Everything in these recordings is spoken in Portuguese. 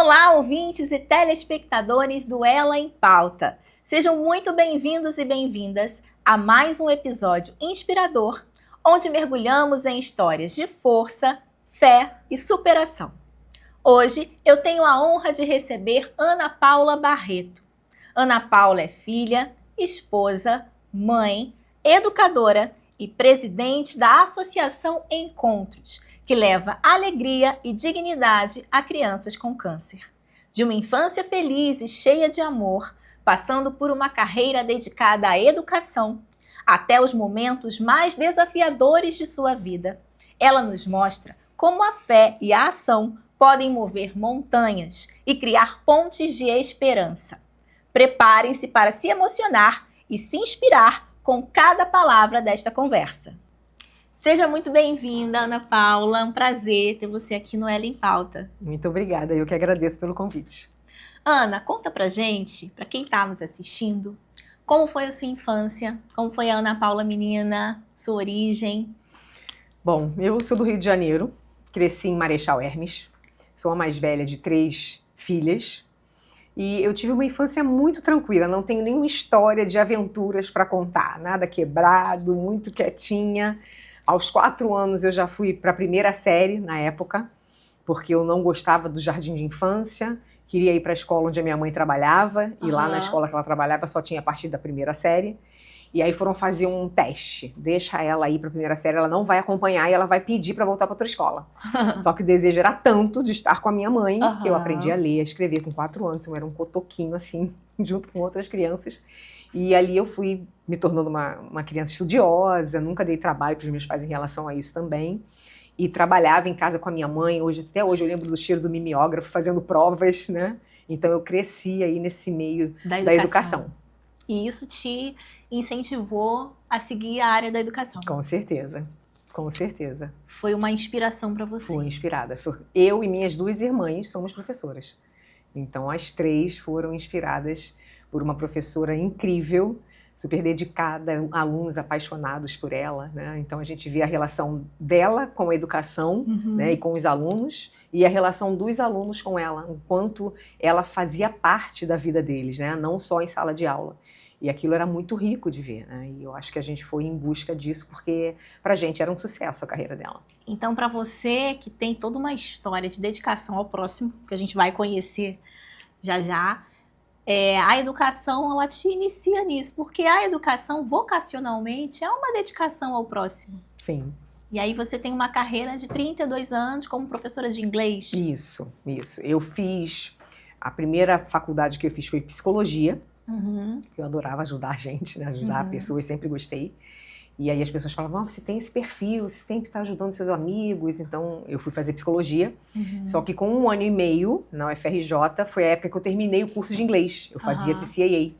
Olá, ouvintes e telespectadores do Ela em Pauta. Sejam muito bem-vindos e bem-vindas a mais um episódio inspirador, onde mergulhamos em histórias de força, fé e superação. Hoje eu tenho a honra de receber Ana Paula Barreto. Ana Paula é filha, esposa, mãe, educadora e presidente da Associação Encontros, que leva alegria e dignidade a crianças com câncer. De uma infância feliz e cheia de amor, passando por uma carreira dedicada à educação, até os momentos mais desafiadores de sua vida, ela nos mostra como a fé e a ação podem mover montanhas e criar pontes de esperança. Preparem-se para se emocionar e se inspirar com cada palavra desta conversa. Seja muito bem-vinda, Ana Paula. Um prazer ter você aqui no Ela em Pauta. Muito obrigada, eu que agradeço pelo convite. Ana, conta pra gente, pra quem tá nos assistindo, como foi a sua infância, como foi a Ana Paula menina, sua origem. Bom, eu sou do Rio de Janeiro, cresci em Marechal Hermes, sou a mais velha de 3 filhas e eu tive uma infância muito tranquila, não tenho nenhuma história de aventuras para contar, nada quebrado, muito quietinha. Aos 4 anos eu já fui para a primeira série na época, porque eu não gostava do jardim de infância, queria ir para a escola onde a minha mãe trabalhava, e lá na escola que ela trabalhava só tinha a partir da primeira série. E aí foram fazer um teste, deixa ela ir para a primeira série, ela não vai acompanhar e ela vai pedir para voltar para outra escola. Só que o desejo era tanto de estar com a minha mãe, que eu aprendi a ler, a escrever com 4 anos, eu era um cotoquinho assim, junto com outras crianças. E ali eu fui me tornando uma criança estudiosa, nunca dei trabalho para os meus pais em relação a isso também. E trabalhava em casa com a minha mãe, até hoje eu lembro do cheiro do mimeógrafo, fazendo provas, né? Então eu cresci aí nesse meio da educação. E isso te incentivou a seguir a área da educação? Com certeza, com certeza. Foi uma inspiração para você? Fui inspirada. Eu e minhas 2 irmãs somos professoras. Então as 3 foram inspiradas por uma professora incrível, super dedicada, alunos apaixonados por ela, né? Então a gente vê a relação dela com a educação, né, e com os alunos, e a relação dos alunos com ela, o quanto ela fazia parte da vida deles, né? Não só em sala de aula. E aquilo era muito rico de ver, né? E eu acho que a gente foi em busca disso, porque pra gente era um sucesso a carreira dela. Então, para você que tem toda uma história de dedicação ao próximo, que a gente vai conhecer já já, a educação, ela te inicia nisso, porque a educação, vocacionalmente, é uma dedicação ao próximo. Sim. E aí você tem uma carreira de 32 anos como professora de inglês. Isso. Eu fiz, a primeira faculdade que eu fiz foi psicologia. Eu adorava ajudar a gente, né? Ajudar pessoas, sempre gostei. E aí as pessoas falavam, você tem esse perfil, você sempre está ajudando seus amigos. Então eu fui fazer psicologia. Só que com 1 ano e meio na UFRJ, foi a época que eu terminei o curso de inglês. Eu fazia CCAA.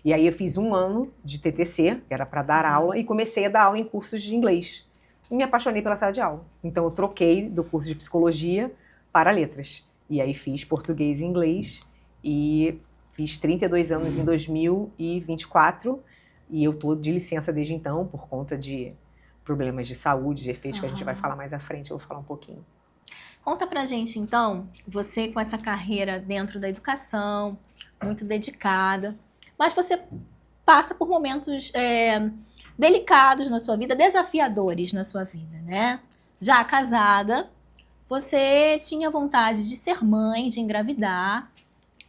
E aí eu fiz 1 ano de TTC, que era para dar aula, e comecei a dar aula em cursos de inglês. E me apaixonei pela sala de aula. Então eu troquei do curso de psicologia para letras. E aí fiz português e inglês e fiz 32 anos em 2024 e eu tô de licença desde então por conta de problemas de saúde, de efeitos que a gente vai falar mais à frente, eu vou falar um pouquinho. Conta pra gente então, você com essa carreira dentro da educação, muito dedicada, mas você passa por momentos delicados na sua vida, desafiadores na sua vida, né? Já casada, você tinha vontade de ser mãe, de engravidar,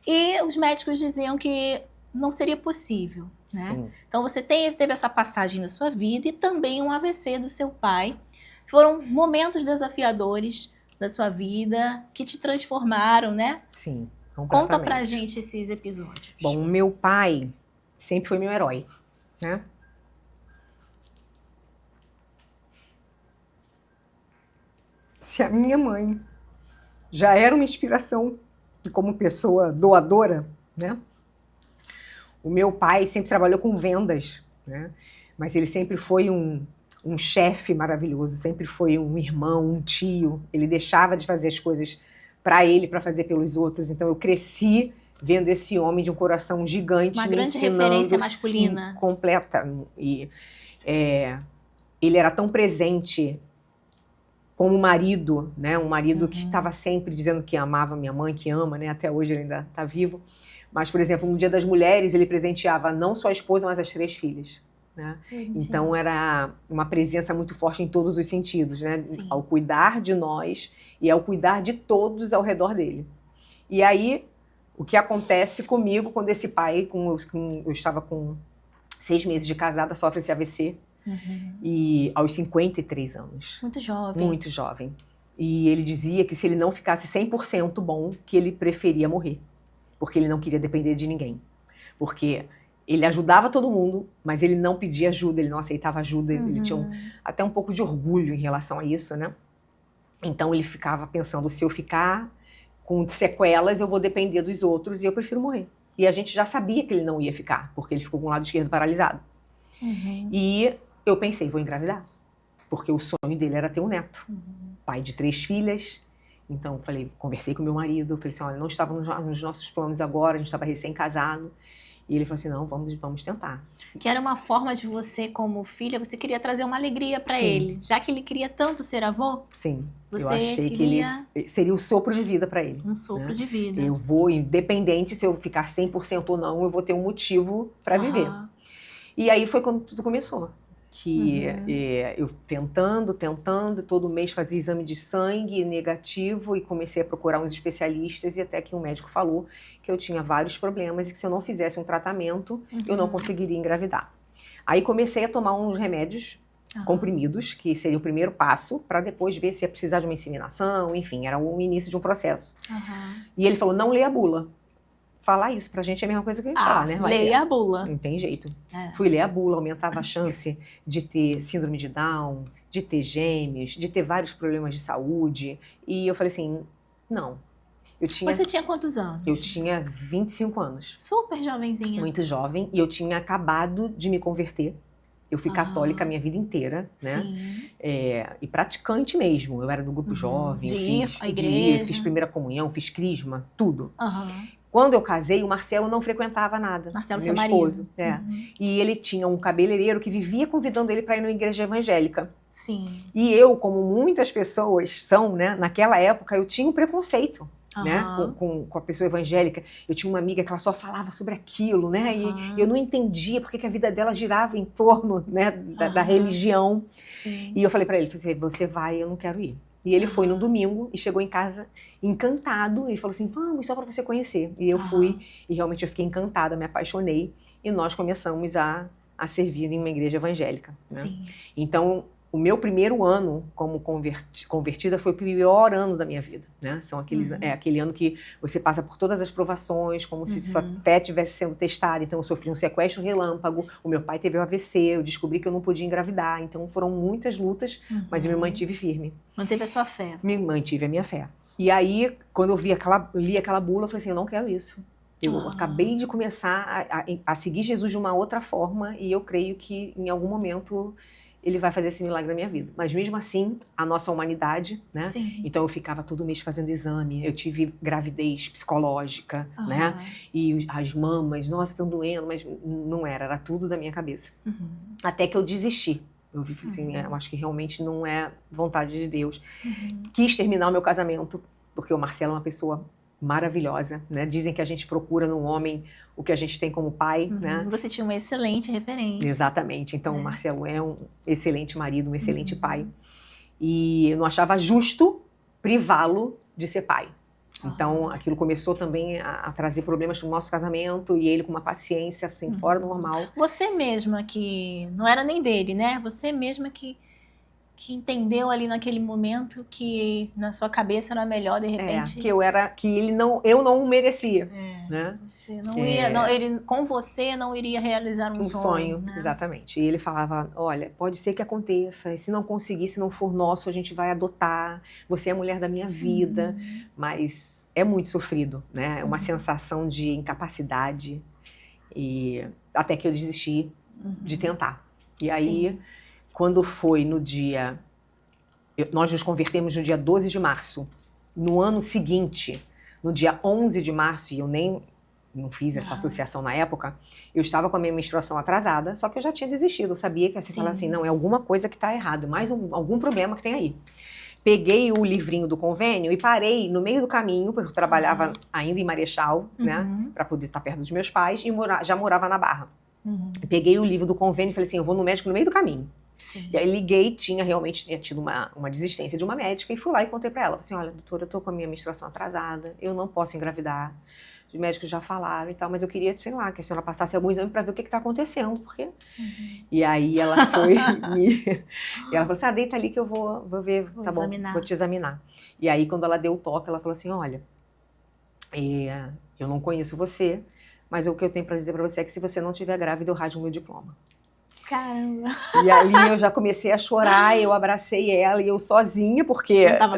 e os médicos diziam que não seria possível, né? Sim. Então você teve essa passagem na sua vida e também um AVC do seu pai. Foram momentos desafiadores da sua vida que te transformaram, né? Sim, completamente. Conta pra gente esses episódios. Bom, meu pai sempre foi meu herói, né? Se a minha mãe já era uma inspiração como pessoa doadora, né? O meu pai sempre trabalhou com vendas, né? Mas ele sempre foi um chefe maravilhoso, sempre foi um irmão, um tio. Ele deixava de fazer as coisas para ele, para fazer pelos outros. Então eu cresci vendo esse homem de um coração gigante, uma me grande ensinando, referência masculina. Sim, completa. E ele era tão presente como marido, né? Um marido que estava sempre dizendo que amava minha mãe, que ama, né? Até hoje ele ainda está vivo. Mas, por exemplo, no Dia das Mulheres, ele presenteava não só a esposa, mas as 3 filhas. Né? Então, era uma presença muito forte em todos os sentidos, né? Ao cuidar de nós e ao cuidar de todos ao redor dele. E aí, o que acontece comigo quando esse pai, eu estava com 6 meses de casada, sofre esse AVC, e aos 53 anos. Muito jovem. Muito jovem. E ele dizia que se ele não ficasse 100% bom, que ele preferia morrer, porque ele não queria depender de ninguém. Porque ele ajudava todo mundo, mas ele não pedia ajuda, ele não aceitava ajuda, ele tinha até um pouco de orgulho em relação a isso, né? Então ele ficava pensando, se eu ficar com sequelas, eu vou depender dos outros e eu prefiro morrer. E a gente já sabia que ele não ia ficar, porque ele ficou com o lado esquerdo paralisado. E eu pensei, vou engravidar, porque o sonho dele era ter um neto, pai de 3 filhas. Então, conversei com meu marido, falei assim, olha, não estava nos nossos planos agora, a gente estava recém-casado. E ele falou assim, não, vamos tentar. Que era uma forma de você, como filha, você queria trazer uma alegria para ele. Já que ele queria tanto ser avô? Sim, eu achei que ele seria o sopro de vida para ele. Um sopro de vida. Eu vou, independente se eu ficar 100% ou não, eu vou ter um motivo para viver. E aí foi quando tudo começou. Que eu tentando, todo mês fazia exame de sangue negativo e comecei a procurar uns especialistas e até que um médico falou que eu tinha vários problemas e que se eu não fizesse um tratamento, eu não conseguiria engravidar. Aí comecei a tomar uns remédios comprimidos, que seria o primeiro passo, para depois ver se ia precisar de uma inseminação, enfim, era o início de um processo. E ele falou, não lê a bula. Falar isso pra gente é a mesma coisa que ele falar, né? Leia a bula. Não tem jeito. Fui ler a bula, aumentava a chance de ter síndrome de Down, de ter gêmeos, de ter vários problemas de saúde. E eu falei assim, não. Você tinha quantos anos? Eu tinha 25 anos. Super jovenzinha. Muito jovem. E eu tinha acabado de me converter. Eu fui católica a minha vida inteira, né? Sim. E praticante mesmo. Eu era do grupo jovem. De ir à igreja. Fiz primeira comunhão, fiz crisma, tudo. Quando eu casei, o Marcelo não frequentava nada. Marcelo, meu seu esposo. marido. E ele tinha um cabeleireiro que vivia convidando ele para ir numa igreja evangélica. Sim. E eu, como muitas pessoas são, né? Naquela época, eu tinha um preconceito. Né, com a pessoa evangélica. Eu tinha uma amiga que ela só falava sobre aquilo, né? E eu não entendia porque que a vida dela girava em torno, né, da religião. Sim. E eu falei para ele, você vai, eu não quero ir. E ele foi no domingo e chegou em casa encantado e falou assim, vamos, só para você conhecer. E eu fui e realmente eu fiquei encantada, me apaixonei e nós começamos a servir em uma igreja evangélica. Né? Sim. Então, o meu primeiro ano como convertida foi o pior ano da minha vida, né? São aquele ano que você passa por todas as provações, como se sua fé estivesse sendo testada. Então, eu sofri um sequestro relâmpago, o meu pai teve um AVC, eu descobri que eu não podia engravidar. Então, foram muitas lutas, mas eu me mantive firme. Manteve a sua fé. Me mantive a minha fé. E aí, quando eu li aquela bula, eu falei assim, eu não quero isso. Eu acabei de começar a seguir Jesus de uma outra forma e eu creio que, em algum momento, ele vai fazer esse milagre na minha vida. Mas mesmo assim, a nossa humanidade, né? Sim. Então eu ficava todo mês fazendo exame, eu tive gravidez psicológica, né? E as mamas, nossa, estão doendo, mas não era tudo da minha cabeça. Até que eu desisti. Eu vi assim, eu acho que realmente não é vontade de Deus. Quis terminar o meu casamento, porque o Marcelo é uma pessoa maravilhosa, né? Dizem que a gente procura no homem o que a gente tem como pai, né? Você tinha uma excelente referência. Exatamente. Então, o Marcelo é um excelente marido, um excelente pai. E eu não achava justo privá-lo de ser pai. Então, aquilo começou também a trazer problemas para o nosso casamento e ele com uma paciência assim, fora do normal. Você mesma que... Não era nem dele, né? Você mesma que entendeu ali naquele momento que na sua cabeça era melhor, de repente... eu não o merecia. Né? Você não ia, ele com você não iria realizar um sonho. Né? Exatamente. E ele falava, olha, pode ser que aconteça, e se não conseguir, se não for nosso, a gente vai adotar, você é a mulher da minha vida. Mas é muito sofrido, né? É uma sensação de incapacidade. E até que eu desisti de tentar. E aí... Quando foi no dia... Nós nos convertemos no dia 12 de março. No ano seguinte, no dia 11 de março, e eu nem não fiz essa associação na época, eu estava com a minha menstruação atrasada, só que eu já tinha desistido. Eu sabia que assim, falar assim, não, é alguma coisa que está errado, mais algum problema que tem aí. peguei o livrinho do convênio e parei no meio do caminho, porque eu trabalhava ainda em Marechal, né? Para poder estar perto dos meus pais, e já morava na Barra. Peguei o livro do convênio e falei assim, eu vou no médico no meio do caminho. Sim. E aí liguei, realmente tinha tido uma desistência de uma médica, e fui lá e contei pra ela. Falei assim, olha, doutora, eu tô com a minha menstruação atrasada, eu não posso engravidar. Os médicos já falaram e tal, mas eu queria, sei lá, que a senhora passasse algum exame pra ver o que tá acontecendo, porque... E aí ela foi e ela falou assim, deita ali que eu vou ver, tá bom, vou te examinar. E aí quando ela deu o toque, ela falou assim, olha, eu não conheço você, mas o que eu tenho pra dizer pra você é que se você não estiver grávida, eu rasgo meu diploma. Caramba! E ali eu já comecei a chorar, eu abracei ela e eu sozinha, porque não tava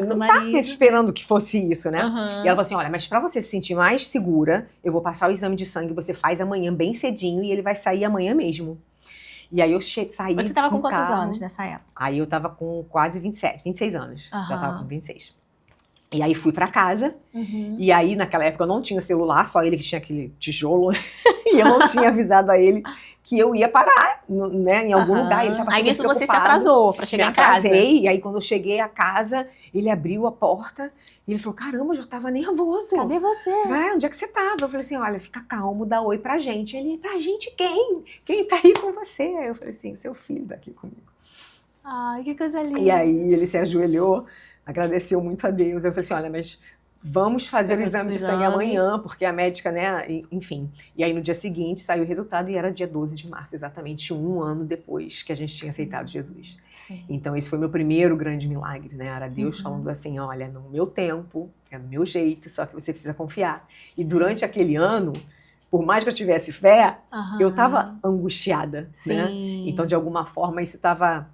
esperando que fosse isso, né? E ela falou assim, olha, mas pra você se sentir mais segura, eu vou passar o exame de sangue, você faz amanhã bem cedinho e ele vai sair amanhã mesmo. E aí eu saí. Você tava com quantos anos nessa época? Aí eu tava com quase 26 anos. Já tava com 26. E aí fui pra casa, e aí naquela época eu não tinha celular, só ele que tinha aquele tijolo, e eu não tinha avisado a ele que eu ia parar, né, em algum lugar. Ele tava aí nisso você se atrasou pra chegar em casa. E aí quando eu cheguei à casa, ele abriu a porta e ele falou, caramba, eu já tava nervoso. Cadê você? Onde é que você tava? Eu falei assim, olha, fica calmo, dá oi pra gente. Ele, pra gente quem? Quem tá aí com você? Aí eu falei assim, seu filho tá aqui comigo. Ai, que coisa linda. E aí ele se ajoelhou, agradeceu muito a Deus. Eu falei assim, olha, mas vamos fazer o exame de sangue amanhã, porque a médica, né, enfim. E aí no dia seguinte saiu o resultado e era dia 12 de março, exatamente 1 ano depois que a gente tinha aceitado Jesus. Sim. Então esse foi meu primeiro grande milagre, né? Era Deus falando assim, olha, no meu tempo, é no meu jeito, só que você precisa confiar. E durante aquele ano, por mais que eu tivesse fé, eu estava angustiada, né? Então de alguma forma isso estava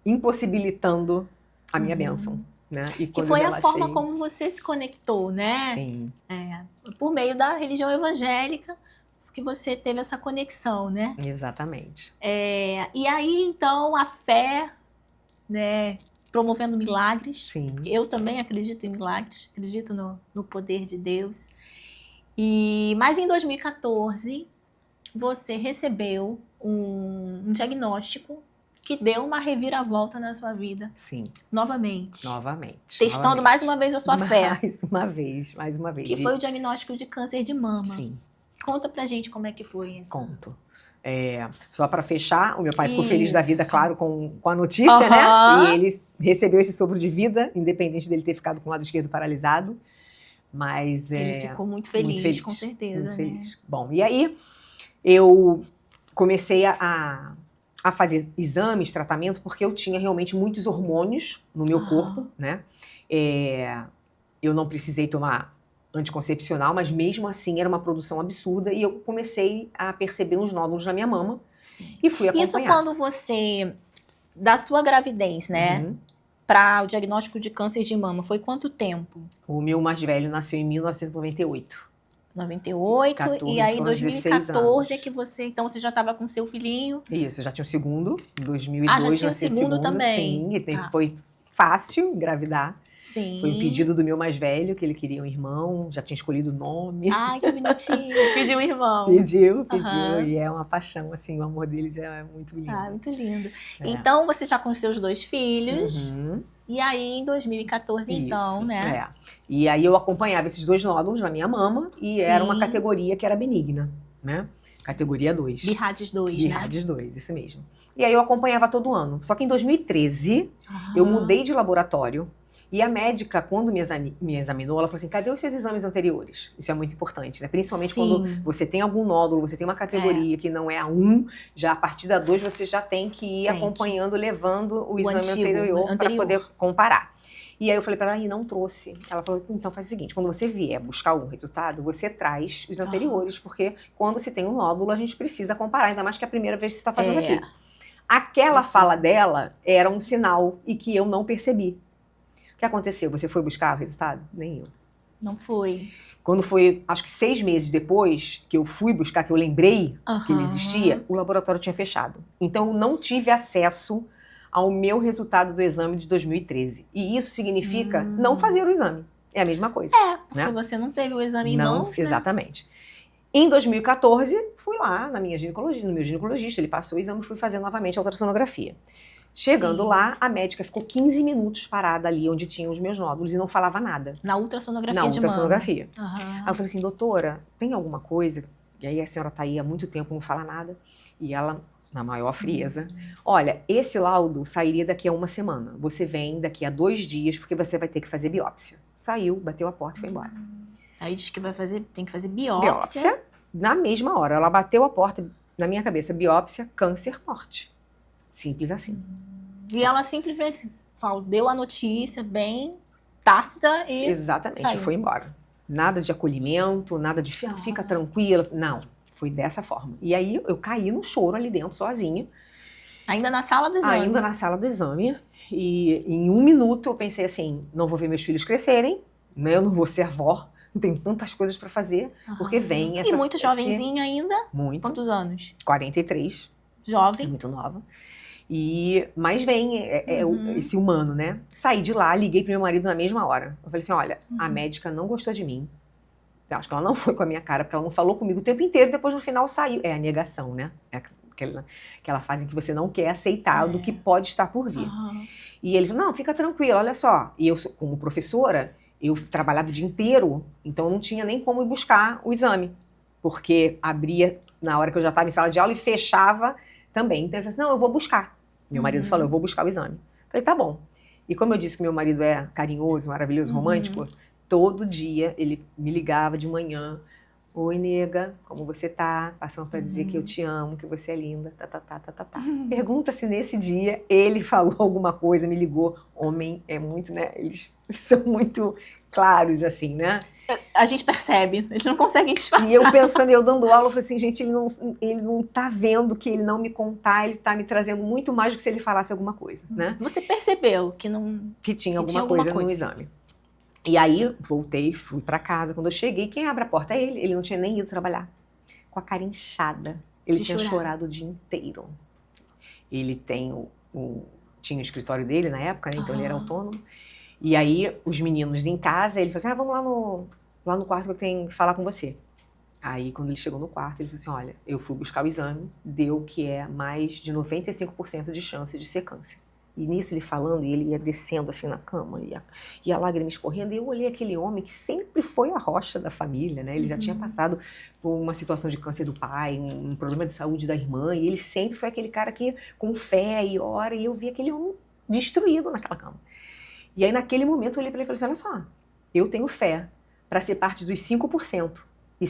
impossibilitando a minha bênção. Né? E que foi a forma como você se conectou, né? Sim. Por meio da religião evangélica, que você teve essa conexão, né? Exatamente. E aí, então, a fé, né, promovendo milagres. Sim. Eu também acredito em milagres, acredito no poder de Deus. Mas em 2014, você recebeu um diagnóstico que deu uma reviravolta na sua vida. Sim. Novamente. Testando mais uma vez a sua fé. Mais uma vez. Que foi o diagnóstico de câncer de mama. Sim. Conta pra gente como é que foi isso. Conto. Só para fechar, o meu pai ficou feliz da vida, claro, com a notícia, né? E ele recebeu esse sopro de vida, independente dele ter ficado com o lado esquerdo paralisado. Mas ele ficou muito feliz, com certeza. Muito feliz. Bom, e aí eu comecei a fazer exames, tratamento, porque eu tinha realmente muitos hormônios no meu corpo, né? Eu não precisei tomar anticoncepcional, mas mesmo assim era uma produção absurda e eu comecei a perceber uns nódulos na minha mama. Sim. E fui acompanhar. Isso quando você, da sua gravidez, né, para o diagnóstico de câncer de mama, foi quanto tempo? O meu mais velho nasceu em 1998. 98, 14, e aí em 2014 é que então você já estava com seu filhinho. Isso, já tinha o segundo, em 2002 já tinha o segundo também. Sim, foi fácil engravidar. Sim. Foi o pedido do meu mais velho, que ele queria um irmão, já tinha escolhido o nome. Ai, que bonitinho. Pediu um irmão. Pediu. E é uma paixão, assim, o amor deles é muito lindo. Muito lindo. Então, você já com seus 2 filhos. E aí, em 2014, então, né? E aí eu acompanhava esses 2 nódulos na minha mama e era uma categoria que era benigna, né? Categoria 2. BIRADS 2, né? BIRADS 2, isso mesmo. E aí eu acompanhava todo ano. Só que em 2013, eu mudei de laboratório. E a médica, quando me examinou, ela falou assim, cadê os seus exames anteriores? Isso é muito importante, né? Principalmente quando você tem algum nódulo, você tem uma categoria que não é a 1, já a partir da 2 você já tem que ir acompanhando, levando o exame anterior para poder comparar. E aí eu falei para ela, e não trouxe. Ela falou, então faz o seguinte, quando você vier buscar algum resultado, você traz os anteriores, porque quando se tem um nódulo, a gente precisa comparar, ainda mais que é a primeira vez que você está fazendo aqui. Aquela fala dela era um sinal e que eu não percebi. O que aconteceu? Você foi buscar o resultado? Nem eu. Não foi. Quando foi, acho que 6 meses depois que eu fui buscar, que eu lembrei que ele existia, o laboratório tinha fechado. Então, eu não tive acesso ao meu resultado do exame de 2013. E isso significa não fazer o exame. É a mesma coisa. Porque você não teve o exame em mãos, exatamente. Em 2014, fui lá no meu ginecologista, ele passou o exame e fui fazer novamente a ultrassonografia. Chegando Sim. lá, a médica ficou 15 minutos parada ali onde tinham os meus nódulos e não falava nada. Na ultrassonografia Na de mama. ultrassonografia. Aham. Aí eu falei assim, doutora, tem alguma coisa? E aí a senhora tá aí há muito tempo, não fala nada. E ela, na maior frieza, olha, esse laudo sairia daqui a 1 semana. Você vem daqui a 2 dias, porque você vai ter que fazer biópsia. Saiu, bateu a porta e foi embora. Aí diz que tem que fazer biópsia. Biópsia, na mesma hora. Ela bateu a porta, na minha cabeça, biópsia, câncer, morte. Simples assim. E ela simplesmente deu a notícia bem tácita e Exatamente, saiu. foi embora. Nada de acolhimento, nada de fica tranquila. Não, foi dessa forma. E aí eu caí no choro ali dentro, sozinha. Ainda na sala do exame. Ainda na sala do exame. E em 1 minuto eu pensei assim, não vou ver meus filhos crescerem, né? Eu não vou ser avó, não tenho tantas coisas para fazer, porque vem essa... E muito jovenzinha ainda. Muito. Quantos anos? 43. Jovem. Muito nova. Mas vem esse humano, né? Saí de lá, liguei pro meu marido na mesma hora. Eu falei assim, olha, a médica não gostou de mim. Eu acho que ela não foi com a minha cara, porque ela não falou comigo o tempo inteiro, depois no final saiu. É a negação, né? É aquela fase em que você não quer aceitar do que pode estar por vir. E ele falou, não, fica tranquila, olha só. E eu, como professora, eu trabalhava o dia inteiro, então não tinha nem como ir buscar o exame. Porque abria na hora que eu já estava em sala de aula e fechava também. Então ele falou assim, não, eu vou buscar. Meu marido falou, eu vou buscar o exame. Falei, tá bom. E como eu disse que meu marido é carinhoso, maravilhoso, romântico, todo dia ele me ligava de manhã. Oi, nega, como você tá? Passando pra dizer que eu te amo, que você é linda, Pergunta se nesse dia ele falou alguma coisa, me ligou. Homem é muito, né? Eles são muito claros, assim, né? A gente percebe, eles não conseguem disfarçar. E eu pensando, eu dando aula, eu falei assim, gente, ele não tá vendo que ele não me contar, ele tá me trazendo muito mais do que se ele falasse alguma coisa, né? Você percebeu que tinha alguma coisa no exame. E aí, voltei, fui pra casa. Quando eu cheguei, quem abre a porta é ele. Ele não tinha nem ido trabalhar. Com a cara inchada. Ele tinha chorado o dia inteiro. Ele tinha o escritório dele na época, né? Então ele era autônomo. E aí, os meninos em casa, ele falou assim, vamos lá no quarto que eu tenho que falar com você. Aí, quando ele chegou no quarto, ele falou assim, olha, eu fui buscar o exame, deu que é mais de 95% de chance de ser câncer. E nisso ele falando, e ele ia descendo assim na cama, e a lágrima escorrendo, e eu olhei aquele homem que sempre foi a rocha da família, né? Ele já tinha passado por uma situação de câncer do pai, um problema de saúde da irmã, e ele sempre foi aquele cara que, com fé e ora, e eu vi aquele homem destruído naquela cama. E aí, naquele momento, eu olhei para ele e falei assim, olha só, eu tenho fé para ser parte dos 5% e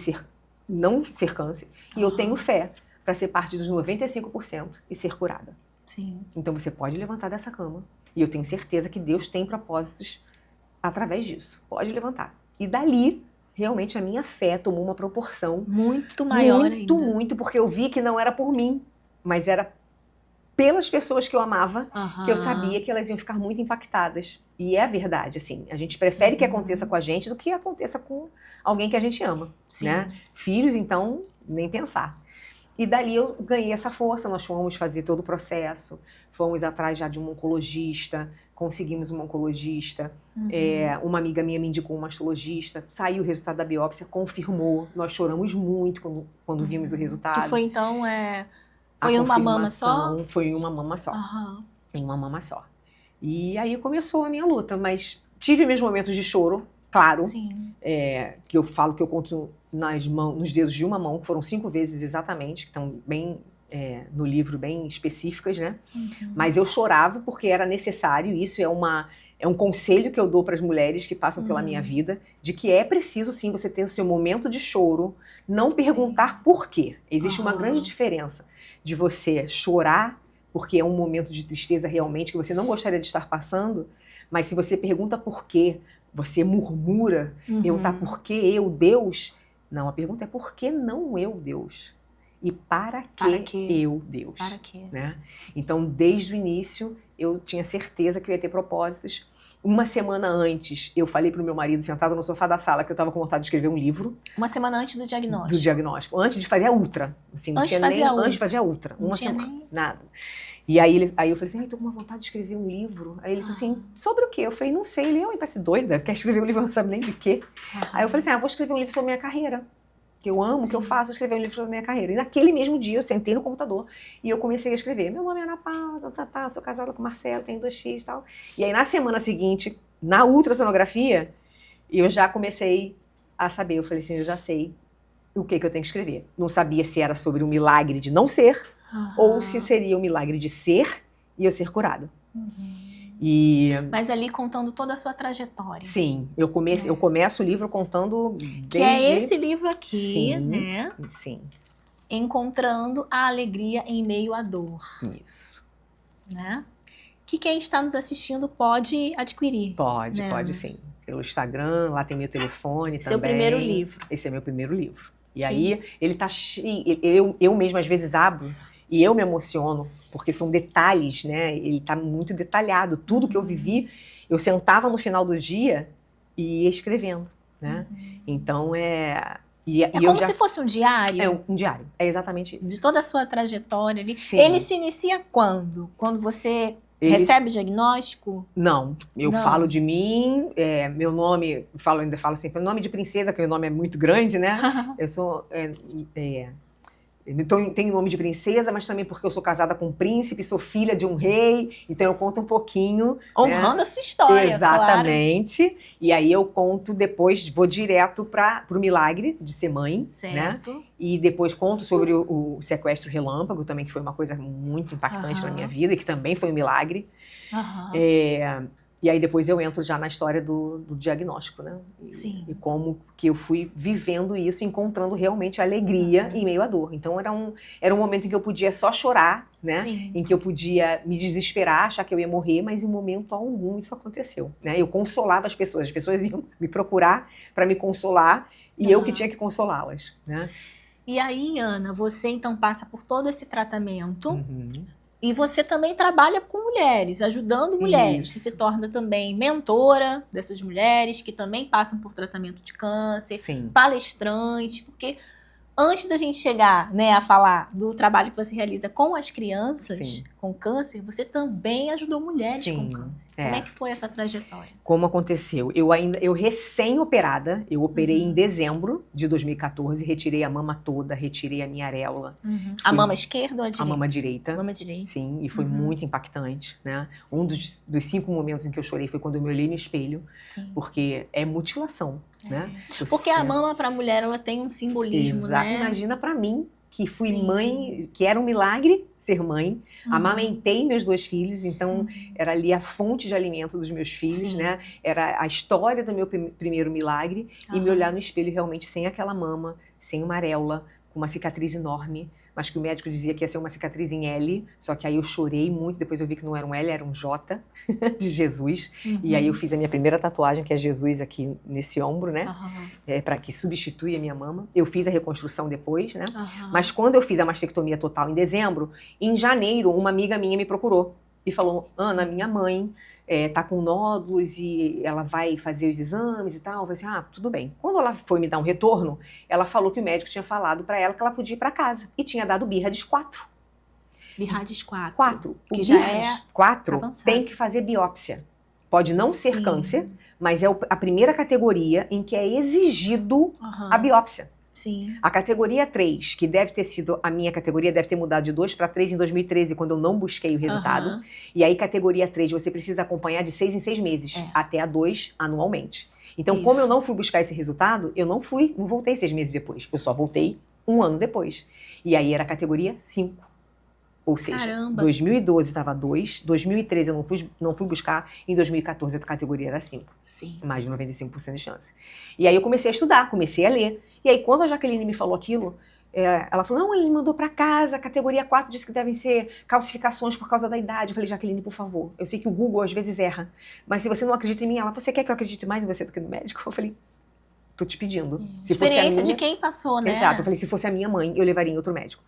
não ser câncer, e eu tenho fé para ser parte dos 95% e ser curada. Sim. Então você pode levantar dessa cama e eu tenho certeza que Deus tem propósitos através disso. Pode levantar. E dali, realmente a minha fé tomou uma proporção muito maior ainda. Muito, porque eu vi que não era por mim, mas era pelas pessoas que eu amava, que eu sabia que elas iam ficar muito impactadas. E é a verdade, assim, a gente prefere que aconteça com a gente do que aconteça com alguém que a gente ama, né? Filhos, então, nem pensar. E dali eu ganhei essa força, nós fomos fazer todo o processo, fomos atrás já de um oncologista, conseguimos um oncologista, uma amiga minha me indicou um mastologista, saiu o resultado da biópsia, confirmou, nós choramos muito quando vimos o resultado. Que foi então, foi uma mama só? Foi uma mama só, em uma mama só. E aí começou a minha luta, mas tive meus momentos de choro, claro, que eu falo que eu conto nos dedos de uma mão, que foram 5 vezes exatamente, que estão bem no livro, bem específicas, né? Mas eu chorava porque era necessário, isso é um conselho que eu dou para as mulheres que passam pela minha vida, de que é preciso sim você ter o seu momento de choro, não perguntar por quê. Existe uma grande diferença de você chorar, porque é um momento de tristeza realmente que você não gostaria de estar passando, mas se você pergunta por quê, você murmura, perguntar por que eu, Deus... Não, a pergunta é por que não eu, Deus? E para que eu, Deus? Para quê? Né? Então, desde o início, eu tinha certeza que eu ia ter propósitos. 1 semana antes, eu falei para o meu marido, sentado no sofá da sala, que eu estava com vontade de escrever um livro. 1 semana antes do diagnóstico? Do diagnóstico. Antes de fazer a ultra. Assim, antes de fazer a ultra? Uma semana. Nada. E aí eu falei assim, estou com uma vontade de escrever um livro. Aí ele falou assim, sobre o quê? Eu falei, não sei. Ele, parece doida, quer escrever um livro, não sabe nem de quê. Aí eu falei assim, vou escrever um livro sobre minha carreira. que eu amo, o que eu faço, escrever um livro sobre a minha carreira. E naquele mesmo dia eu sentei no computador e eu comecei a escrever. Meu nome é Ana Paula, sou casada com o Marcelo, tenho 2 filhos e tal. E aí na semana seguinte, na ultrassonografia, eu já comecei a saber, eu falei assim, eu já sei o que eu tenho que escrever. Não sabia se era sobre o milagre de não ser, ou se seria o milagre de ser e eu ser curada. Mas ali contando toda a sua trajetória. Sim, eu começo o livro contando que é esse livro aqui, sim, né? Sim. Encontrando a alegria em meio à dor. Isso. Né? Que quem está nos assistindo pode adquirir. Pode, né? pode sim. Pelo Instagram, lá tem meu telefone Seu também. primeiro livro. Esse é meu primeiro livro. E aí, ele tá cheio. Eu mesma às vezes abro e eu me emociono, porque são detalhes, né? Ele tá muito detalhado. Tudo que eu vivi, eu sentava no final do dia e ia escrevendo, né? Então é como se fosse um diário? É um diário, é exatamente isso. De toda a sua trajetória ali. Sim. Ele se inicia quando? Quando você recebe o diagnóstico? Não, eu falo de mim, meu nome, ainda falo assim, meu nome de princesa, porque meu nome é muito grande, né? Eu sou... Então, tenho nome de princesa, mas também porque eu sou casada com um príncipe, sou filha de um rei, então eu conto um pouquinho. Honrando a sua história, exatamente. Claro. E aí eu conto depois, vou direto pro milagre de ser mãe. Certo. Né? E depois conto sobre o sequestro relâmpago também, que foi uma coisa muito impactante na minha vida, e que também foi um milagre. E aí depois eu entro já na história do diagnóstico, né? Sim. E como que eu fui vivendo isso, encontrando realmente alegria em meio à dor. Então era um momento em que eu podia só chorar, né? Sim. Em que eu podia me desesperar, achar que eu ia morrer, mas em momento algum isso aconteceu, né? Eu consolava as pessoas iam me procurar para me consolar e eu que tinha que consolá-las, né? E aí, Ana, você então passa por todo esse tratamento. E você também trabalha com mulheres, ajudando mulheres. Você se torna também mentora dessas mulheres que também passam por tratamento de câncer, palestrante, porque antes da gente chegar, né, a falar do trabalho que você realiza com as crianças com câncer, você também ajudou mulheres com câncer. Como é que foi essa trajetória? Como aconteceu? Eu recém-operada, eu operei em dezembro de 2014, retirei a mama toda, retirei a minha areola. A mama esquerda ou a direita? A mama direita. Mama direita. Sim, e foi muito impactante, né? Um dos 5 momentos em que eu chorei foi quando eu me olhei no espelho, porque é mutilação. Né? Porque a mama para a mulher ela tem um simbolismo, exato, né? Imagina para mim, que fui mãe, que era um milagre ser mãe, amamentei meus 2 filhos, então era ali a fonte de alimento dos meus filhos, né? Era a história do meu primeiro milagre, e me olhar no espelho realmente sem aquela mama, sem uma areola, com uma cicatriz enorme, mas que o médico dizia que ia ser uma cicatriz em L, só que aí eu chorei muito, depois eu vi que não era um L, era um J, de Jesus, e aí eu fiz a minha primeira tatuagem, que é Jesus aqui nesse ombro, né, para que substitui a minha mama. Eu fiz a reconstrução depois, né, mas quando eu fiz a mastectomia total em dezembro, em janeiro, uma amiga minha me procurou e falou, Ana, minha mãe tá com nódulos e ela vai fazer os exames e tal. Eu falei assim, tudo bem. Quando ela foi me dar um retorno, ela falou que o médico tinha falado para ela que ela podia ir para casa. E tinha dado Birhades 4. Birhades 4. 4. Que já é 4 avançado. Tem que fazer biópsia. Pode não ser câncer, mas é a primeira categoria em que é exigido a biópsia. Sim. A categoria 3, que deve ter sido a minha categoria, deve ter mudado de 2 para 3 em 2013, quando eu não busquei o resultado. E aí, categoria 3, você precisa acompanhar de 6 em 6 meses, até a 2 anualmente. Então, como eu não fui buscar esse resultado, eu não voltei 6 meses depois. Eu só voltei 1 ano depois. E aí era a categoria 5. Ou seja, 2012 estava 2, 2013 eu não fui buscar, em 2014 a categoria era 5. Sim. Mais de 95% de chance. E aí eu comecei a estudar, comecei a ler. E aí quando a Jaqueline me falou aquilo, ela falou, não, ele me mandou para casa, a categoria 4 disse que devem ser calcificações por causa da idade. Eu falei, Jaqueline, por favor, eu sei que o Google às vezes erra, mas se você não acredita em mim, você quer que eu acredite mais em você do que no médico? Eu falei, tô te pedindo. Experiência de quem passou, né? Exato, eu falei, se fosse a minha mãe, eu levaria em outro médico.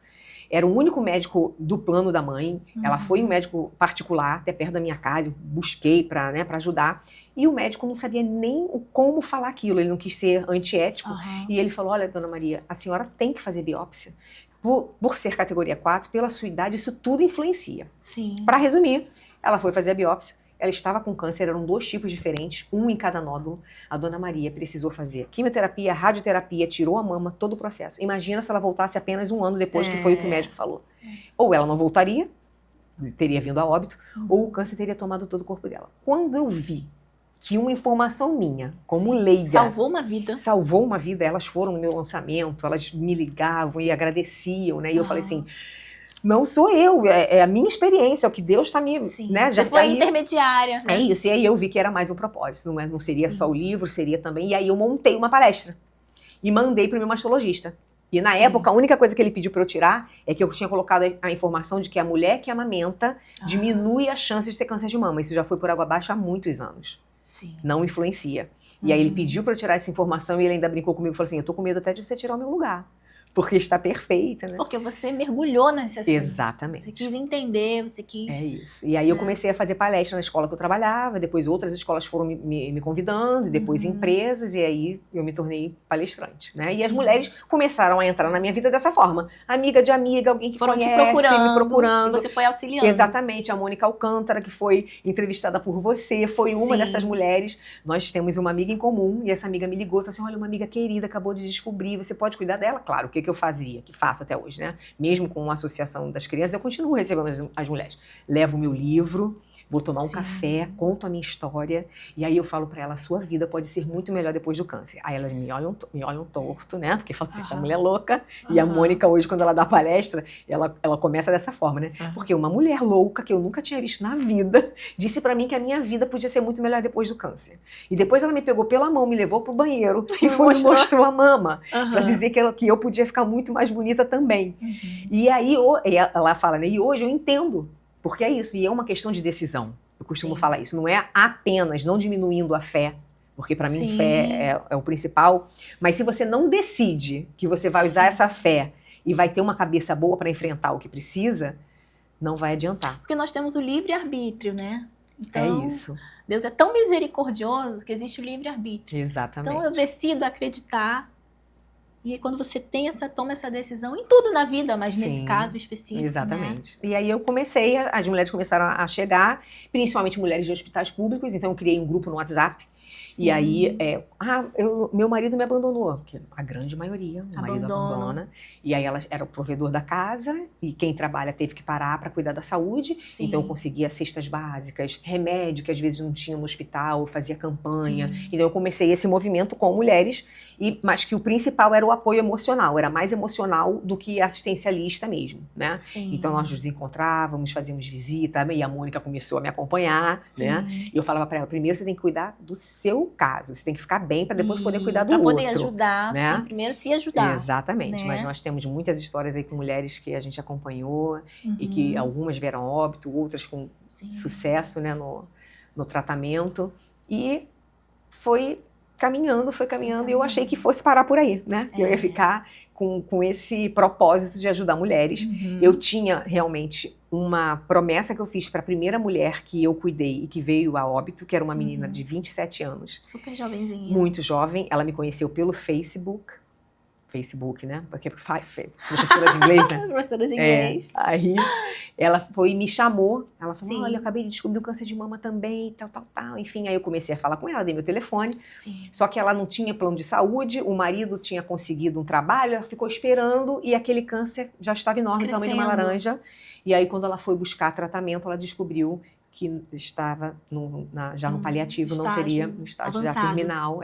Era o único médico do plano da mãe. Ela foi um médico particular, até perto da minha casa. Eu busquei para ajudar. E o médico não sabia nem como falar aquilo. Ele não quis ser antiético. E ele falou, olha, dona Maria, a senhora tem que fazer biópsia. Por ser categoria 4, pela sua idade, isso tudo influencia. Sim. Para resumir, ela foi fazer a biópsia. ela estava com câncer, eram 2 tipos diferentes, um em cada nódulo. A dona Maria precisou fazer quimioterapia, radioterapia, tirou a mama, todo o processo. Imagina se ela voltasse apenas 1 ano depois, que foi o que o médico falou. Ou ela não voltaria, teria vindo a óbito, ou o câncer teria tomado todo o corpo dela. Quando eu vi que uma informação minha, como leiga, salvou uma vida. Salvou uma vida, elas foram no meu lançamento, elas me ligavam e agradeciam, né? E eu falei assim, não sou eu, é a minha experiência, é o que Deus está me... Né? Já foi intermediária. Né? É isso, e aí eu vi que era mais um propósito, não seria só o livro, seria também... E aí eu montei uma palestra e mandei para o meu mastologista. E na época, a única coisa que ele pediu para eu tirar é que eu tinha colocado a informação de que a mulher que amamenta diminui as chances de ter câncer de mama. Isso já foi por água abaixo há muitos anos. Sim. Não influencia. E aí ele pediu para eu tirar essa informação e ele ainda brincou comigo e falou assim, eu tô com medo até de você tirar o meu lugar. Porque está perfeita, né? Porque você mergulhou nesse assunto. Exatamente. Você quis entender, você quis... É isso. E aí eu comecei a fazer palestra na escola que eu trabalhava, depois outras escolas foram me convidando, depois empresas, e aí eu me tornei palestrante, né? E as mulheres começaram a entrar na minha vida dessa forma. Amiga de amiga, alguém que foram conhece, me procurando. E você foi auxiliando. Exatamente. A Mônica Alcântara, que foi entrevistada por você, foi uma dessas mulheres. Nós temos uma amiga em comum, e essa amiga me ligou e falou assim, olha, uma amiga querida acabou de descobrir, você pode cuidar dela? Claro, o que eu fazia, que faço até hoje, né? Mesmo com a Associação das Crianças, eu continuo recebendo as mulheres. Levo o meu livro, vou tomar um café, conto a minha história, e aí eu falo pra ela, a sua vida pode ser muito melhor depois do câncer. Aí elas me olham torto, né? Porque falam assim, essa mulher é louca. E a Mônica hoje, quando ela dá palestra, ela começa dessa forma, né? Porque uma mulher louca, que eu nunca tinha visto na vida, disse pra mim que a minha vida podia ser muito melhor depois do câncer. E depois ela me pegou pela mão, me levou pro banheiro e me mostrou a mama, pra dizer que eu podia ficar muito mais bonita também. E aí ela fala, né? E hoje eu entendo. Porque é isso, e é uma questão de decisão. Eu costumo falar isso, não é apenas não diminuindo a fé, porque para mim fé é o principal, mas se você não decide que você vai usar essa fé e vai ter uma cabeça boa para enfrentar o que precisa, não vai adiantar. Porque nós temos o livre-arbítrio, né? Então, é isso. Deus é tão misericordioso que existe o livre-arbítrio. Exatamente. Então eu decido acreditar. E quando você toma essa decisão, em tudo na vida, mas nesse caso específico. Exatamente. Né? E aí eu comecei, as mulheres começaram a chegar, principalmente mulheres de hospitais públicos, então eu criei um grupo no WhatsApp. E aí, meu marido me abandonou, porque a grande maioria, o marido abandona. E aí ela era o provedor da casa, e quem trabalha teve que parar para cuidar da saúde. Então eu conseguia cestas básicas, remédio que às vezes não tinha no hospital, eu fazia campanha. Então eu comecei esse movimento com mulheres, mas que o principal era o apoio emocional, era mais emocional do que assistencialista mesmo, né? Então nós nos encontrávamos, fazíamos visita, e a Mônica começou a me acompanhar, né? E eu falava para ela, primeiro você tem que cuidar do seu caso, você tem que ficar bem para depois poder cuidar do outro. Para poder ajudar, né? Você tem que primeiro se ajudar. Exatamente, né? Mas nós temos muitas histórias aí com mulheres que a gente acompanhou e que algumas vieram óbito, outras com sucesso, né, no tratamento, e foi caminhando, e eu achei que fosse parar por aí, né? Que eu ia ficar com esse propósito de ajudar mulheres. Eu tinha realmente uma promessa que eu fiz para a primeira mulher que eu cuidei e que veio a óbito, que era uma menina de 27 anos. Super jovenzinha. Muito jovem. Ela me conheceu pelo Facebook, né? Porque professora de inglês, né? Professora de inglês. Aí ela foi e me chamou. Ela falou, olha, eu acabei de descobrir o câncer de mama também, tal. Enfim, aí eu comecei a falar com ela, dei meu telefone. Só que ela não tinha plano de saúde, o marido tinha conseguido um trabalho, ela ficou esperando e aquele câncer já estava enorme, tamanho de uma laranja. E aí, quando ela foi buscar tratamento, ela descobriu que estava já no paliativo, não teria no estágio já terminal.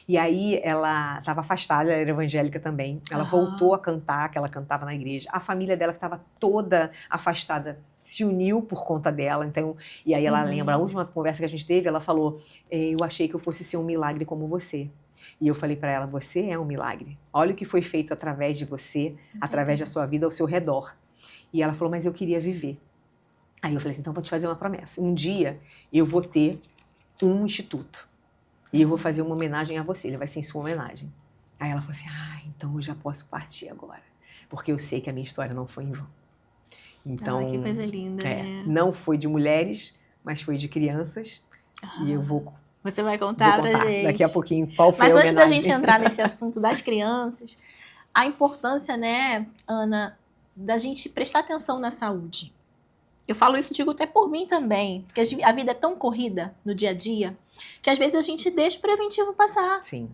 E aí ela estava afastada, ela era evangélica também. Ela voltou a cantar, que ela cantava na igreja. A família dela, que estava toda afastada, se uniu por conta dela. Então, e aí ela lembra, a última conversa que a gente teve, ela falou, eu achei que eu fosse ser um milagre como você. E eu falei para ela, você é um milagre. Olha o que foi feito através de você, através da sua vida ao seu redor. E ela falou, mas eu queria viver. Aí eu falei assim, então vou te fazer uma promessa. Um dia eu vou ter um instituto e eu vou fazer uma homenagem a você, ele vai ser em sua homenagem. Aí ela falou assim, então eu já posso partir agora, porque eu sei que a minha história não foi em vão. Então, que coisa linda, né? Não foi de mulheres, mas foi de crianças. E eu vou... Você vai contar pra gente. Daqui a pouquinho qual foi a homenagem. Mas antes da gente entrar nesse assunto das crianças, a importância, né, Ana, da gente prestar atenção na saúde. Eu falo isso, digo até por mim também, porque a vida é tão corrida no dia a dia, que às vezes a gente deixa o preventivo passar. Sim.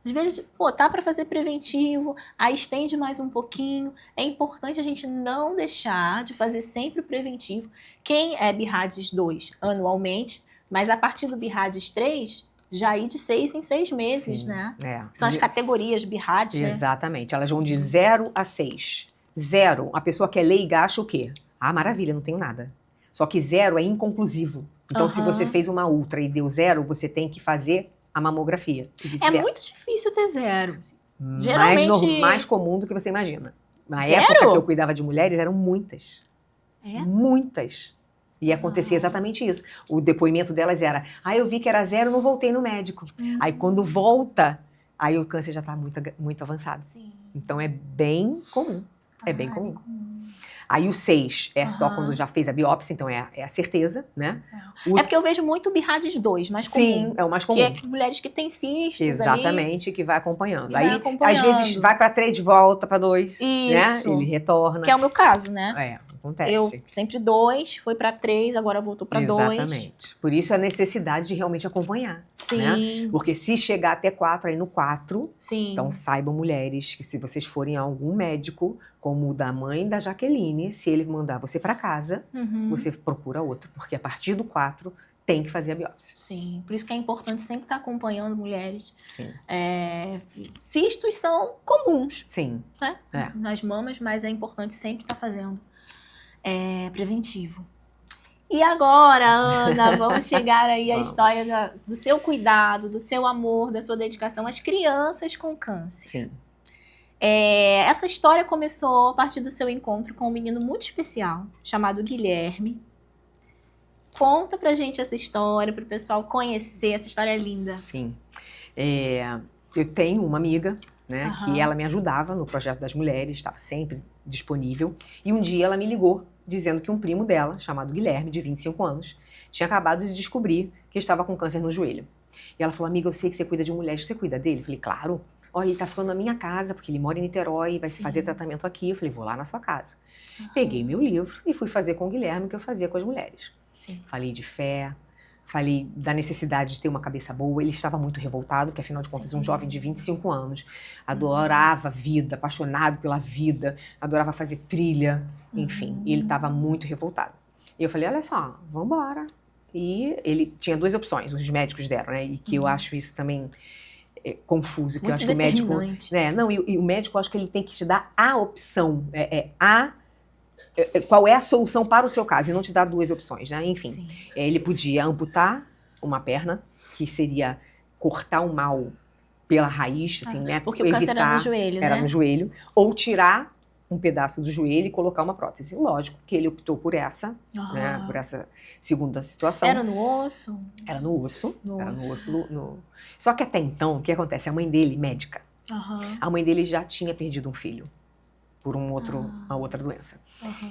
Às vezes, pô, tá para fazer preventivo, aí estende mais um pouquinho. É importante a gente não deixar de fazer sempre o preventivo. Quem é BIRADS 2 anualmente, mas a partir do BIRADS 3, já ir de 6 em 6 meses, Sim, né? é. São as categorias BIRADS, né? Exatamente. Elas vão de 0 a 6. 0, a pessoa que é leiga acha o quê? Ah, maravilha, não tenho nada. Só que 0 é inconclusivo. Então, se você fez uma ultra e deu 0, você tem que fazer a mamografia. É muito difícil ter 0. Assim. Geralmente... Mais comum do que você imagina. Na 0? época que eu cuidava de mulheres, eram muitas. É? Muitas. E acontecia exatamente isso. O depoimento delas era, eu vi que era 0, não voltei no médico. Aí quando volta, aí o câncer já está muito avançado. Sim. Então é bem comum. É bem comum. Aí o 6 é só quando já fez a biópsia, então é a certeza, né? É porque eu vejo muito o BIRADS 2, mais comum. Sim, é o mais comum. Que é mulheres que têm cistos exatamente, ali, que vai acompanhando. vai Aí, acompanhando. às vezes, vai para 3, volta para 2, Isso. né? Ele retorna. Que é o meu caso, né? Acontece. Eu sempre 2, foi para 3, agora voltou para 2. Exatamente. Por isso a necessidade de realmente acompanhar. Sim. Né? Porque se chegar até 4, aí no 4, sim. Então saibam, mulheres, que se vocês forem a algum médico, como o da mãe da Jaqueline, se ele mandar você para casa, você procura outro. Porque a partir do 4, tem que fazer a biópsia. Sim, por isso que é importante sempre estar acompanhando mulheres. Sim. Cistos são comuns. Sim. Né? Nas mamas, mas é importante sempre estar fazendo preventivo. E agora, Ana, vamos chegar aí à história do seu cuidado, do seu amor, da sua dedicação às crianças com câncer. Sim. Essa história começou a partir do seu encontro com um menino muito especial, chamado Guilherme. Conta pra gente essa história, para o pessoal conhecer, essa história linda. Sim. Eu tenho uma amiga, né, que ela me ajudava no projeto das mulheres, estava sempre disponível. E um dia ela me ligou, dizendo que um primo dela, chamado Guilherme, de 25 anos, tinha acabado de descobrir que estava com câncer no joelho. E ela falou, amiga, eu sei que você cuida de mulheres, você cuida dele? Eu falei, claro. Olha, ele tá ficando na minha casa, porque ele mora em Niterói, vai fazer tratamento aqui. Eu falei, vou lá na sua casa. Peguei meu livro e fui fazer com o Guilherme o que eu fazia com as mulheres. Sim. Falei de fé, falei da necessidade de ter uma cabeça boa. Ele estava muito revoltado, porque afinal de contas, um jovem de 25 anos, adorava a vida, apaixonado pela vida, adorava fazer trilha, enfim. E ele estava muito revoltado. E eu falei, olha só, vamos embora. E ele tinha 2 opções, os médicos deram, né? E que eu acho isso também confuso, que eu acho que o médico... E o médico, eu acho que ele tem que te dar a opção, qual é a solução para o seu caso, e não te dar 2 opções, né? Enfim, ele podia amputar uma perna, que seria cortar o mal pela raiz, assim, né? Porque o câncer era no joelho, né? Era no joelho. Ou tirar um pedaço do joelho e colocar uma prótese. Lógico que ele optou por essa, né? Por essa segunda situação. Era no osso? Era no osso. Era no osso. Só que até então, o que acontece? A mãe dele, médica, a mãe dele já tinha perdido um filho por uma outra doença.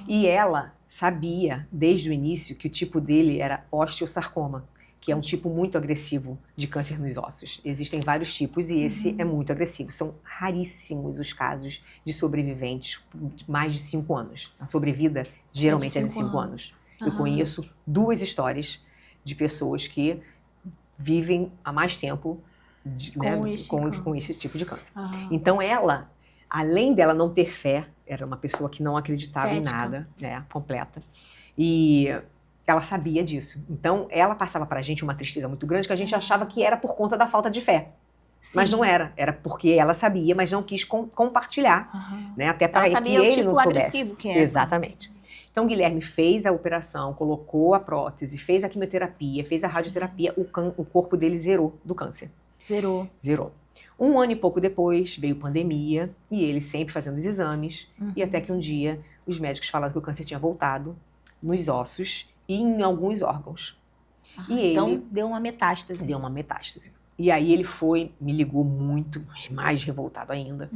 E ela sabia, desde o início, que o tipo dele era osteosarcoma, que é um tipo muito agressivo de câncer nos ossos. Existem vários tipos e esse é muito agressivo. São raríssimos os casos de sobreviventes de mais de 5 anos. A sobrevida geralmente é de 5 anos. Eu conheço 2 histórias de pessoas que vivem há mais tempo com esse tipo de câncer. Então ela, além dela não ter fé, era uma pessoa que não acreditava em nada, completa. E ela sabia disso. Então, ela passava pra gente uma tristeza muito grande, que a gente achava que era por conta da falta de fé. Sim. Mas não era. Era porque ela sabia, mas não quis compartilhar. Né? Até para que ele não soubesse. Que era. Exatamente. Então, o Guilherme fez a operação, colocou a prótese, fez a quimioterapia, fez a radioterapia, o corpo dele zerou do câncer. Zerou. 1 ano e pouco depois, veio pandemia, e ele sempre fazendo os exames, e até que um dia, os médicos falaram que o câncer tinha voltado nos ossos e em alguns órgãos. Então, deu uma metástase. Deu uma metástase. E aí ele me ligou muito, mais revoltado ainda.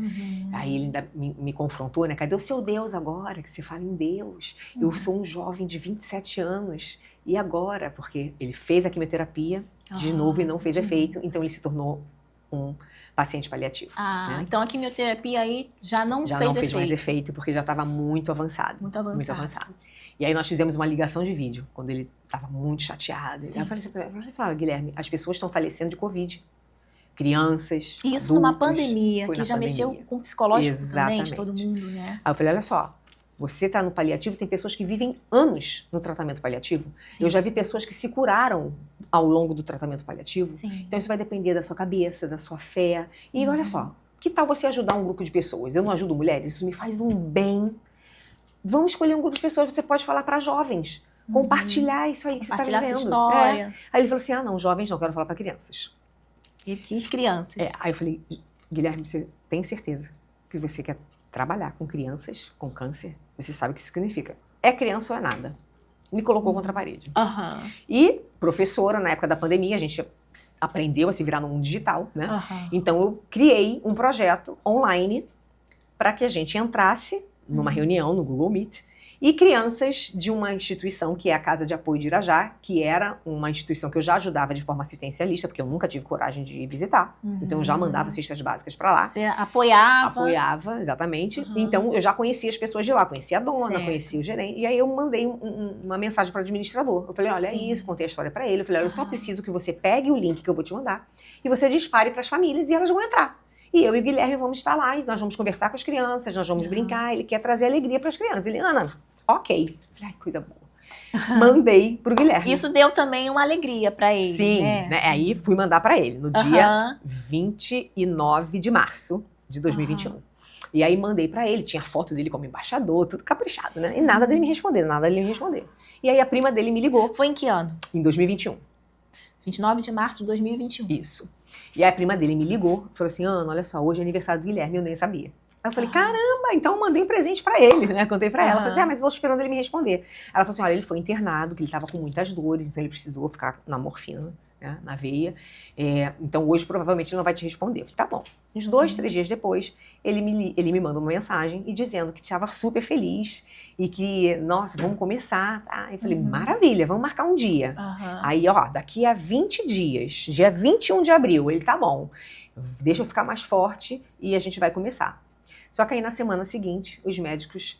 Aí ele ainda me confrontou, né? Cadê o seu Deus agora, que você fala em Deus? Eu sou um jovem de 27 anos, e agora? Porque ele fez a quimioterapia de novo e não fez efeito, então ele se tornou um paciente paliativo. Né? Então a quimioterapia aí já não fez mais efeito, porque já estava muito avançado. Muito avançado. E aí nós fizemos uma ligação de vídeo, quando ele estava muito chateado. Sim. Aí eu falei assim, olha, Guilherme, as pessoas estão falecendo de Covid. Crianças, Isso adultos, numa pandemia, foi que na já mexeu pandemia. com o psicológico também de Exatamente. todo mundo, né? Aí eu falei, olha só, você está no paliativo, tem pessoas que vivem anos no tratamento paliativo. Sim. Eu já vi pessoas que se curaram ao longo do tratamento paliativo. Sim. Então isso vai depender da sua cabeça, da sua fé. E olha só, que tal você ajudar um grupo de pessoas? Eu não ajudo mulheres, isso me faz um bem. Vamos escolher um grupo de pessoas, você pode falar para jovens. Compartilhar isso aí que você está vivendo. Compartilhar sua história. Aí ele falou assim, não, jovens não, quero falar para crianças. Ele quis crianças. Aí eu falei, Guilherme, você tem certeza que você quer trabalhar com crianças com câncer? Você sabe o que isso significa. É criança ou é nada? Me colocou contra a parede. E professora, na época da pandemia, a gente aprendeu a se virar no mundo digital, né? Então eu criei um projeto online para que a gente entrasse numa reunião no Google Meet e crianças de uma instituição que é a Casa de Apoio de Irajá, que era uma instituição que eu já ajudava de forma assistencialista, porque eu nunca tive coragem de visitar. Então eu já mandava cestas básicas para lá. Você apoiava. Apoiava, exatamente. Então eu já conhecia as pessoas de lá, conhecia a dona, conhecia o gerente. E aí eu mandei uma mensagem para o administrador. Eu falei, olha, é isso, contei a história para ele. Eu falei, olha, eu só preciso que você pegue o link que eu vou te mandar e você dispare para as famílias e elas vão entrar. E eu e o Guilherme vamos estar lá e nós vamos conversar com as crianças, nós vamos brincar. Ele quer trazer alegria para as crianças. Ele, Ana, ok. Ai, coisa boa. Mandei pro Guilherme. Isso deu também uma alegria para ele. Sim, né? Aí fui mandar para ele no dia 29 de março de 2021. E aí mandei para ele, tinha foto dele como embaixador, tudo caprichado, né? E nada dele me responder, nada dele me responder. E aí a prima dele me ligou. Foi em que ano? Em 2021. 29 de março de 2021. Isso. E aí a prima dele me ligou, falou assim, Ana, olha só, hoje é aniversário do Guilherme, eu nem sabia. Aí eu falei, caramba, então eu mandei um presente pra ele, né? Contei pra ela. Ela falou assim, mas eu tô esperando ele me responder. Ela falou assim, olha, ele foi internado, que ele tava com muitas dores, então ele precisou ficar na morfina, né? Na veia. Então hoje provavelmente ele não vai te responder. Eu falei, tá bom. Uns 2, 3 dias depois, ele me manda uma mensagem e dizendo que estava super feliz e que, nossa, vamos começar, tá? Eu falei, maravilha, vamos marcar um dia. Aí, ó, daqui a 20 dias, dia 21 de abril, ele tá bom. Deixa eu ficar mais forte e a gente vai começar. Só que aí na semana seguinte, os médicos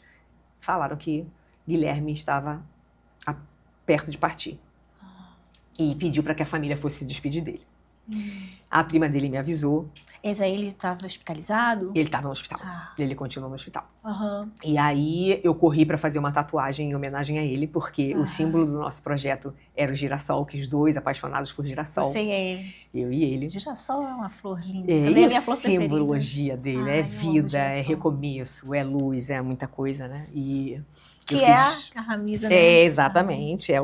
falaram que Guilherme estava perto de partir. E pediu para que a família fosse se despedir dele. A prima dele me avisou. Esse aí ele estava hospitalizado? Ele estava no hospital. Ele continuou no hospital. E aí eu corri para fazer uma tatuagem em homenagem a ele, porque o símbolo do nosso projeto era o girassol, que os dois apaixonados por girassol. Você e ele. Eu e ele. Girassol é uma flor linda. E é a minha flor preferida. A simbologia dele é vida, é recomeço, é luz, é muita coisa, né? E que é a camisa, né? Exatamente, é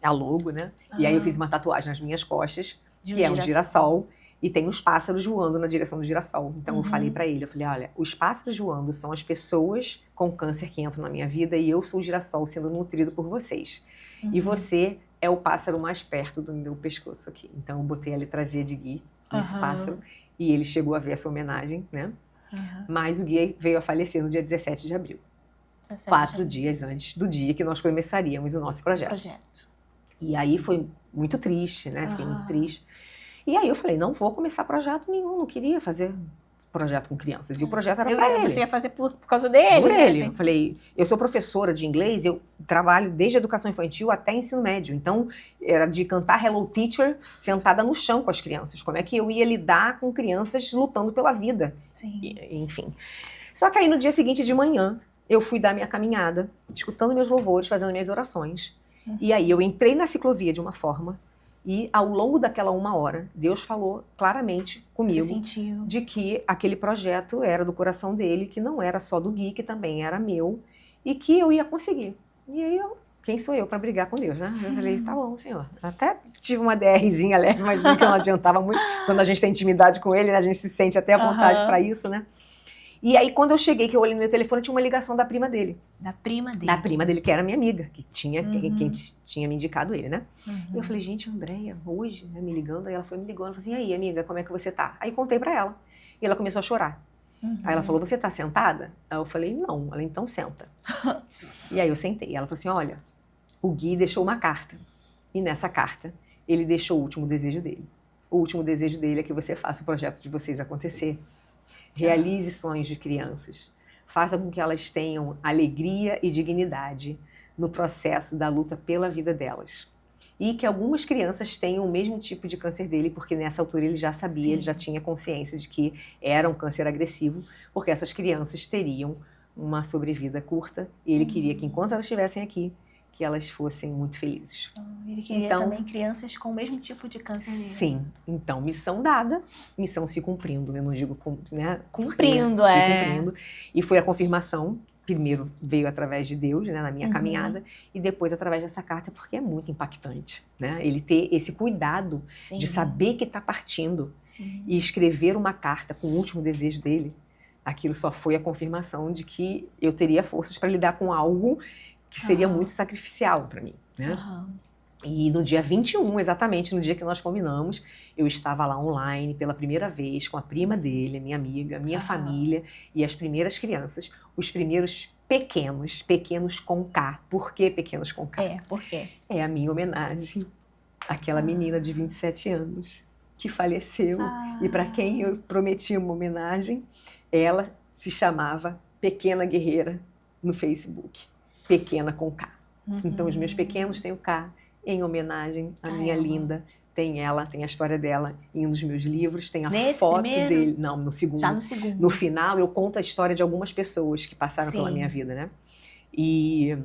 a logo, né? E aí eu fiz uma tatuagem nas minhas costas, que é um girassol. E tem os pássaros voando na direção do girassol. Então eu falei pra ele, eu falei, olha, os pássaros voando são as pessoas com câncer que entram na minha vida e eu sou o girassol sendo nutrido por vocês. E você é o pássaro mais perto do meu pescoço aqui. Então eu botei a letra G de Gui nesse pássaro e ele chegou a ver essa homenagem, né? Mas o Gui veio a falecer no dia 17 de abril. 4 dias antes do dia que nós começaríamos o nosso projeto. E aí foi muito triste, né? Fiquei muito triste. E aí eu falei, não vou começar projeto nenhum, não queria fazer projeto com crianças. E o projeto era para ele. Você ia fazer por causa dele? Por ele. Eu falei, eu sou professora de inglês, eu trabalho desde educação infantil até ensino médio. Então, era de cantar Hello Teacher sentada no chão com as crianças. Como é que eu ia lidar com crianças lutando pela vida? Sim. Enfim. Só que aí no dia seguinte de manhã, eu fui dar minha caminhada, escutando meus louvores, fazendo minhas orações. E aí eu entrei na ciclovia de uma forma e ao longo daquela 1 hora, Deus falou claramente comigo de que aquele projeto era do coração dele, que não era só do Gui, que também era meu, e que eu ia conseguir. E aí quem sou eu para brigar com Deus, né? Eu falei, tá bom, Senhor. Até tive uma DRzinha leve, mas que não adiantava muito. Quando a gente tem intimidade com ele, né, a gente se sente até à vontade para isso, né? E aí, quando eu cheguei, que eu olhei no meu telefone, tinha uma ligação da prima dele. Da prima dele? Da prima dele, que era minha amiga, que tinha, quem tinha me indicado ele, né? E eu falei, gente, Andréia, hoje, né, me ligando. Aí ela foi me ligando, ela falou assim, e aí, amiga, como é que você tá? Aí contei pra ela. E ela começou a chorar. Aí ela falou, você tá sentada? Aí eu falei, não. Ela, então senta. E aí eu sentei. Ela falou assim, olha, o Gui deixou uma carta. E nessa carta, ele deixou o último desejo dele. O último desejo dele é que você faça o projeto de vocês acontecer. Realize sonhos de crianças. Faça com que elas tenham alegria e dignidade no processo da luta pela vida delas. E que algumas crianças tenham o mesmo tipo de câncer dele, porque nessa altura ele já sabia, Sim. ele já tinha consciência de que era um câncer agressivo, porque essas crianças teriam uma sobrevida curta, e ele queria que enquanto elas estivessem aqui, que elas fossem muito felizes. Ele queria Então, também crianças com o mesmo tipo de câncer dele. Sim. Então, missão dada, missão se cumprindo. Eu não digo, né? Cumprindo, se cumprindo. E foi a confirmação. Primeiro veio através de Deus, né, na minha caminhada, e depois através dessa carta, porque é muito impactante, né? Ele ter esse cuidado Sim. de saber que está partindo Sim. e escrever uma carta com o último desejo dele. Aquilo só foi a confirmação de que eu teria forças para lidar com algo que seria muito sacrificial para mim, né? E no dia 21, exatamente no dia que nós combinamos, eu estava lá online pela primeira vez com a prima dele, minha amiga, minha família e as primeiras crianças, os primeiros pequenos com K. Por que pequenos com K? Por quê? É a minha homenagem àquela menina de 27 anos que faleceu e para quem eu prometi uma homenagem, ela se chamava Pequena Guerreira no Facebook, Pequena com K. Então os meus pequenos têm o K, em homenagem à minha linda. Tem ela, tem a história dela em um dos meus livros, tem a foto dele. Não, no segundo. Já no segundo. No final, eu conto a história de algumas pessoas que passaram pela minha vida, né? E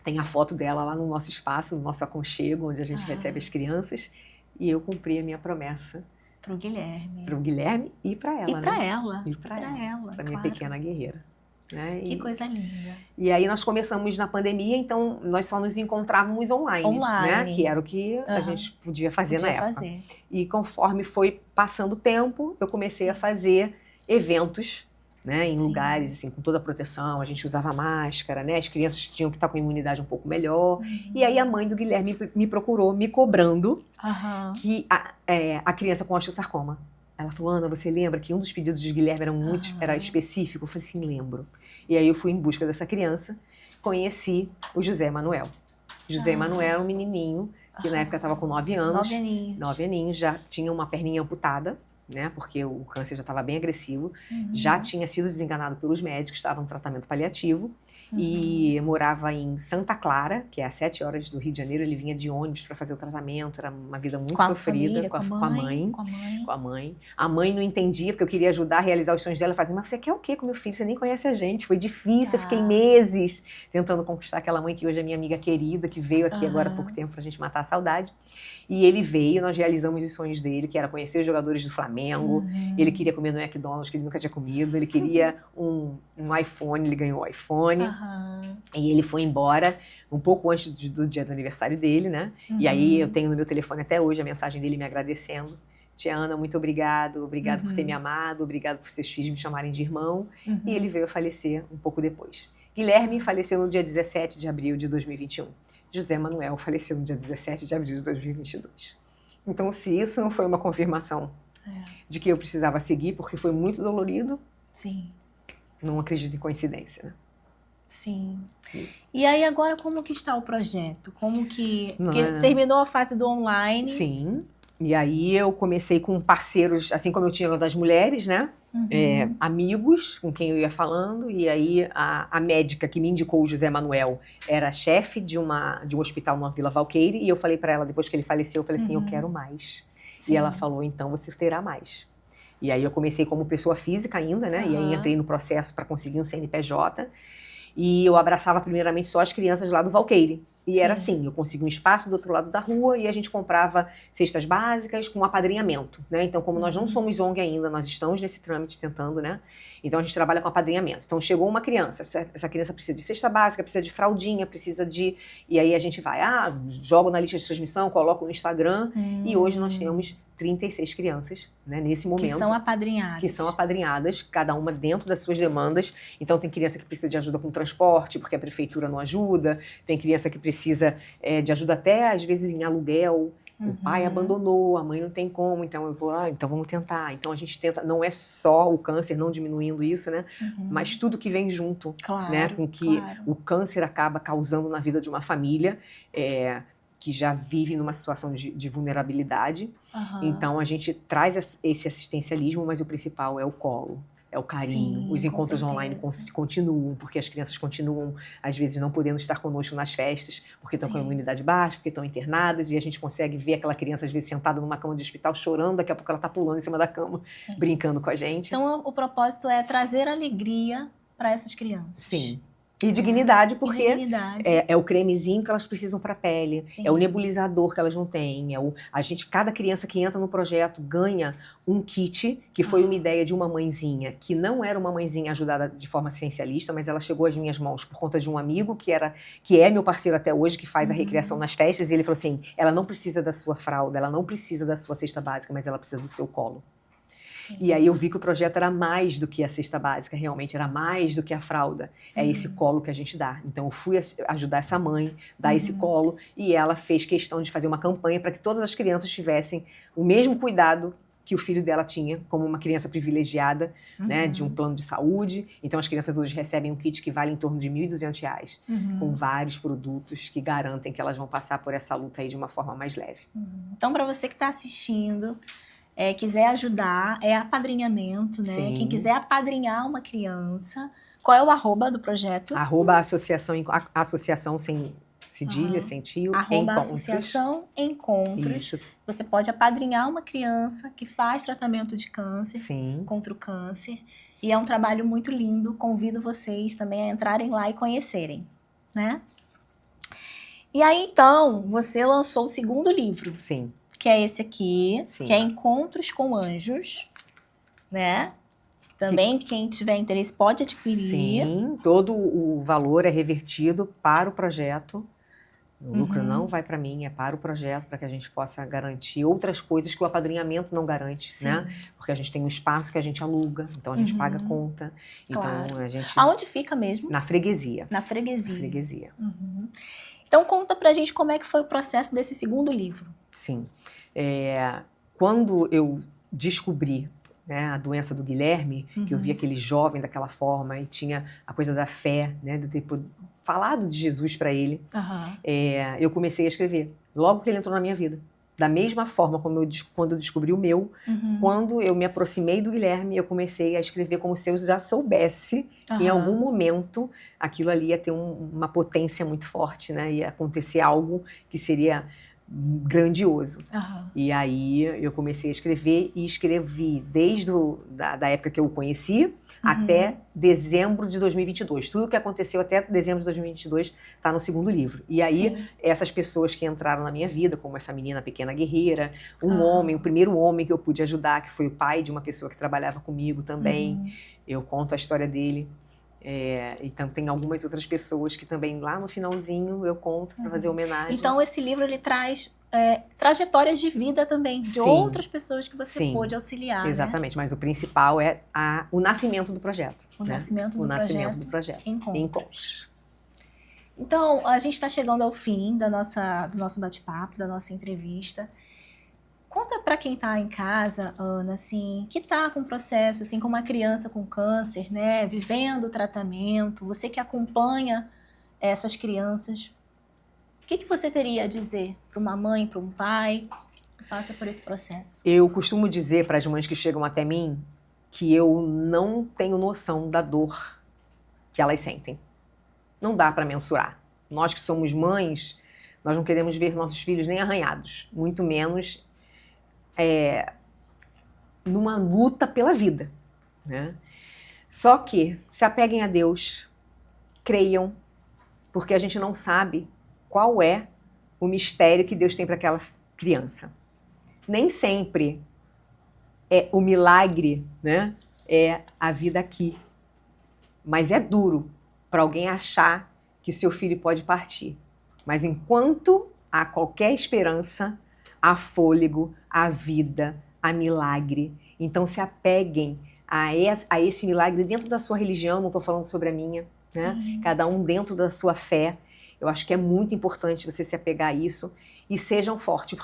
tem a foto dela lá no nosso espaço, no nosso aconchego, onde a gente recebe as crianças. E eu cumpri a minha promessa. Pro Guilherme. Pro Guilherme e para ela, E para né? ela. E para ela. Para minha pequena guerreira. Né? Que coisa linda. E aí nós começamos na pandemia, então nós só nos encontrávamos online. Né? Que era o que a gente podia fazer na época. E conforme foi passando o tempo, eu comecei a fazer eventos, né, em lugares assim, com toda a proteção, a gente usava máscara, né? As crianças tinham que estar com imunidade um pouco melhor. E aí a mãe do Guilherme me procurou, me cobrando que a criança com osteosarcoma. Ela falou, Ana, você lembra que um dos pedidos de Guilherme era específico? Eu falei, sim, lembro. E aí eu fui em busca dessa criança, conheci o José Manuel. José Manuel é um menininho que na época estava com 9 anos. 9 aninhos. 9 aninhos, já tinha uma perninha amputada, né? Porque o câncer já estava bem agressivo. Já tinha sido desenganado pelos médicos, estava no tratamento paliativo. E morava em Santa Clara, que é a 7 horas do Rio de Janeiro. Ele vinha de ônibus para fazer o tratamento. Era uma vida muito sofrida com a mãe. A mãe não entendia, porque eu queria ajudar a realizar os sonhos dela. Eu fazia, mas você quer o quê com meu filho? Você nem conhece a gente. Foi difícil, eu fiquei meses tentando conquistar aquela mãe que hoje é minha amiga querida, que veio aqui agora há pouco tempo para a gente matar a saudade. E ele veio, nós realizamos os sonhos dele, que era conhecer os jogadores do Flamengo. Ele queria comer no McDonald's, que ele nunca tinha comido. Ele queria um iPhone, ele ganhou o iPhone. E ele foi embora um pouco antes do dia do aniversário dele, né? E aí eu tenho no meu telefone até hoje a mensagem dele me agradecendo. Tia Ana, muito obrigado por ter me amado, obrigado por seus filhos me chamarem de irmão. E ele veio a falecer um pouco depois. Guilherme faleceu no dia 17 de abril de 2021. José Manuel faleceu no dia 17 de abril de 2022. Então, se isso não foi uma confirmação de que eu precisava seguir, porque foi muito dolorido, não acredito em coincidência, né? Sim. E aí agora como que está o projeto? Porque terminou a fase do online. Sim. E aí eu comecei com parceiros, assim como eu tinha das mulheres, né? Amigos com quem eu ia falando. E aí a médica que me indicou o José Manuel era chefe de um hospital numa Vila Valqueire. E eu falei para ela, depois que ele faleceu, eu falei assim, eu quero mais. E ela falou, então você terá mais. E aí eu comecei como pessoa física ainda, né? E aí entrei no processo para conseguir um CNPJ. E eu abraçava primeiramente só as crianças lá do Valqueire. E era assim, eu conseguia um espaço do outro lado da rua e a gente comprava cestas básicas com apadrinhamento, né? Então, como nós não somos ONG ainda, nós estamos nesse trâmite tentando, né? Então, a gente trabalha com apadrinhamento. Então, chegou uma criança, essa criança precisa de cesta básica, precisa de fraldinha, precisa de... E aí a gente vai, jogo na lista de transmissão, coloco no Instagram. E hoje nós temos 36 crianças, né, nesse momento. Que são apadrinhadas. Que são apadrinhadas, cada uma dentro das suas demandas. Então, tem criança que precisa de ajuda com transporte, porque a prefeitura não ajuda. Tem criança que precisa de ajuda até, às vezes, em aluguel. O pai abandonou, a mãe não tem como, então eu vou, então vamos tentar. Então, a gente tenta, não é só o câncer, não diminuindo isso, né? Mas tudo que vem junto, né? Com que o câncer acaba causando na vida de uma família, que já vive numa situação de vulnerabilidade. Então, a gente traz esse assistencialismo, mas o principal é o colo. é o carinho. Sim, Os com encontros online certeza. continuam, porque as crianças continuam, às vezes, não podendo estar conosco nas festas, porque estão com a Sim. imunidade baixa, porque estão internadas, e a gente consegue ver aquela criança, às vezes, sentada numa cama de hospital, chorando, daqui a pouco ela está pulando em cima da cama, Sim. brincando com a gente. Então, o propósito é trazer alegria para essas crianças. Sim. E dignidade, E porque dignidade. é o cremezinho que elas precisam para a pele, Sim. é o nebulizador que elas não têm, cada criança que entra no projeto ganha um kit, que foi uma ideia de uma mãezinha, que não era uma mãezinha ajudada de forma essencialista, mas ela chegou às minhas mãos por conta de um amigo que é meu parceiro até hoje, que faz a recreação nas festas, e ele falou assim, ela não precisa da sua fralda, ela não precisa da sua cesta básica, mas ela precisa do seu colo. Sim. E aí eu vi que o projeto era mais do que a cesta básica, realmente era mais do que a fralda. É esse colo que a gente dá. Então eu fui ajudar essa mãe, dar esse colo, e ela fez questão de fazer uma campanha para que todas as crianças tivessem o mesmo cuidado que o filho dela tinha, como uma criança privilegiada, né, de um plano de saúde. Então as crianças hoje recebem um kit que vale em torno de R$ 1.200, com vários produtos que garantem que elas vão passar por essa luta aí de uma forma mais leve. Então, para você que está assistindo, quiser ajudar, é apadrinhamento, né? Sim. Quem quiser apadrinhar uma criança, qual é o @ do projeto? @associação sem cedilha, sem tio, @associação Encontros. Isso. Você pode apadrinhar uma criança que faz tratamento de câncer, Sim. contra o câncer. E é um trabalho muito lindo. Convido vocês também a entrarem lá e conhecerem, né? E aí, então, você lançou o segundo livro. Sim. Que é esse aqui, Sim. que é Encontros com Anjos, né? Também, quem tiver interesse pode adquirir. Sim, todo o valor é revertido para o projeto. O lucro não vai para mim, é para o projeto, para que a gente possa garantir outras coisas que o apadrinhamento não garante, Sim. né? Porque a gente tem um espaço que a gente aluga, então a gente paga a conta. Claro. Então a gente... Aonde fica mesmo? Na freguesia. Na freguesia. Na freguesia. Então conta pra gente como é que foi o processo desse segundo livro. Sim. Quando eu descobri, né, a doença do Guilherme, que eu vi aquele jovem daquela forma e tinha a coisa da fé, né, de ter falado de Jesus para ele, eu comecei a escrever, logo que ele entrou na minha vida. Da mesma forma como quando eu descobri o meu, quando eu me aproximei do Guilherme, eu comecei a escrever como se eu já soubesse que em algum momento aquilo ali ia ter uma potência muito forte, né, ia acontecer algo que seria grandioso. E aí eu comecei a escrever e escrevi desde da época que eu o conheci até dezembro de 2022. Tudo que aconteceu até dezembro de 2022 está no segundo livro. E aí essas pessoas que entraram na minha vida, como essa menina pequena guerreira, homem, o primeiro homem que eu pude ajudar, que foi o pai de uma pessoa que trabalhava comigo também. Eu conto a história dele. Então tem algumas outras pessoas que também lá no finalzinho eu conto para fazer homenagem. Então esse livro ele traz trajetórias de vida também de outras pessoas que você pôde auxiliar. Exatamente, né? Mas o principal é o nascimento do projeto. O né? nascimento do projeto. Encontros. Então a gente está chegando ao fim do nosso bate-papo, da nossa entrevista. Conta para quem está em casa, Ana, assim, que está com um processo, assim, com uma criança com câncer, né, vivendo o tratamento, você que acompanha essas crianças, o que você teria a dizer para uma mãe, para um pai que passa por esse processo? Eu costumo dizer para as mães que chegam até mim que eu não tenho noção da dor que elas sentem. Não dá para mensurar. Nós que somos mães, nós não queremos ver nossos filhos nem arranhados, muito menos numa luta pela vida, né? Só que se apeguem a Deus, creiam, porque a gente não sabe qual é o mistério que Deus tem para aquela criança. Nem sempre o milagre, né, é a vida aqui, mas é duro para alguém achar que o seu filho pode partir. Mas enquanto há qualquer esperança, há fôlego, há vida, há milagre. Então se apeguem a esse milagre dentro da sua religião, não estou falando sobre a minha, né? Cada um dentro da sua fé. Eu acho que é muito importante você se apegar a isso e sejam fortes,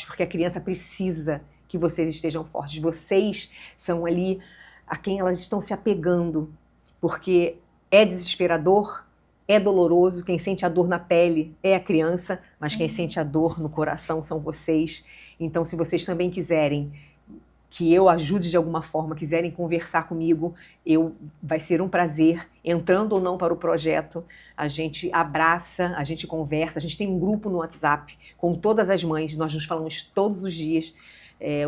porque a criança precisa que vocês estejam fortes. Vocês são ali a quem elas estão se apegando, porque é desesperador, é doloroso, quem sente a dor na pele é a criança, mas quem sente a dor no coração são vocês. Então, se vocês também quiserem que eu ajude de alguma forma, quiserem conversar comigo, vai ser um prazer, entrando ou não para o projeto, a gente abraça, a gente conversa, a gente tem um grupo no WhatsApp com todas as mães, nós nos falamos todos os dias.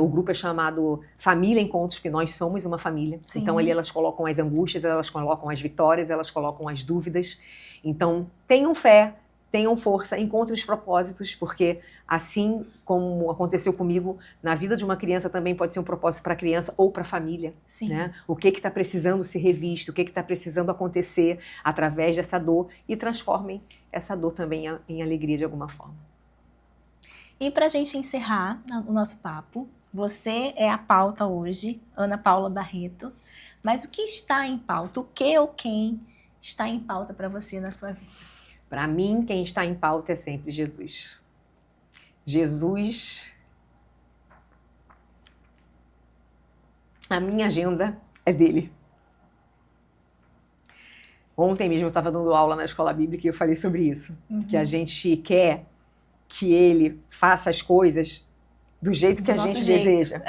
O grupo é chamado Família Encontros, porque nós somos uma família. Sim. Então ali elas colocam as angústias, elas colocam as vitórias, elas colocam as dúvidas. Então tenham fé, tenham força, encontrem os propósitos, porque assim como aconteceu comigo, na vida de uma criança também pode ser um propósito para a criança ou para a família. Sim. Né? O que está precisando ser revisto, o que está precisando acontecer através dessa dor, e transformem essa dor também em alegria de alguma forma. E para a gente encerrar o nosso papo, você é a pauta hoje, Ana Paula Barreto, mas o que está em pauta? O que ou quem está em pauta para você na sua vida? Para mim, quem está em pauta é sempre Jesus. Jesus, a minha agenda é dele. Ontem mesmo eu estava dando aula na escola bíblica e eu falei sobre isso. Que a gente quer que ele faça as coisas do jeito que a gente deseja.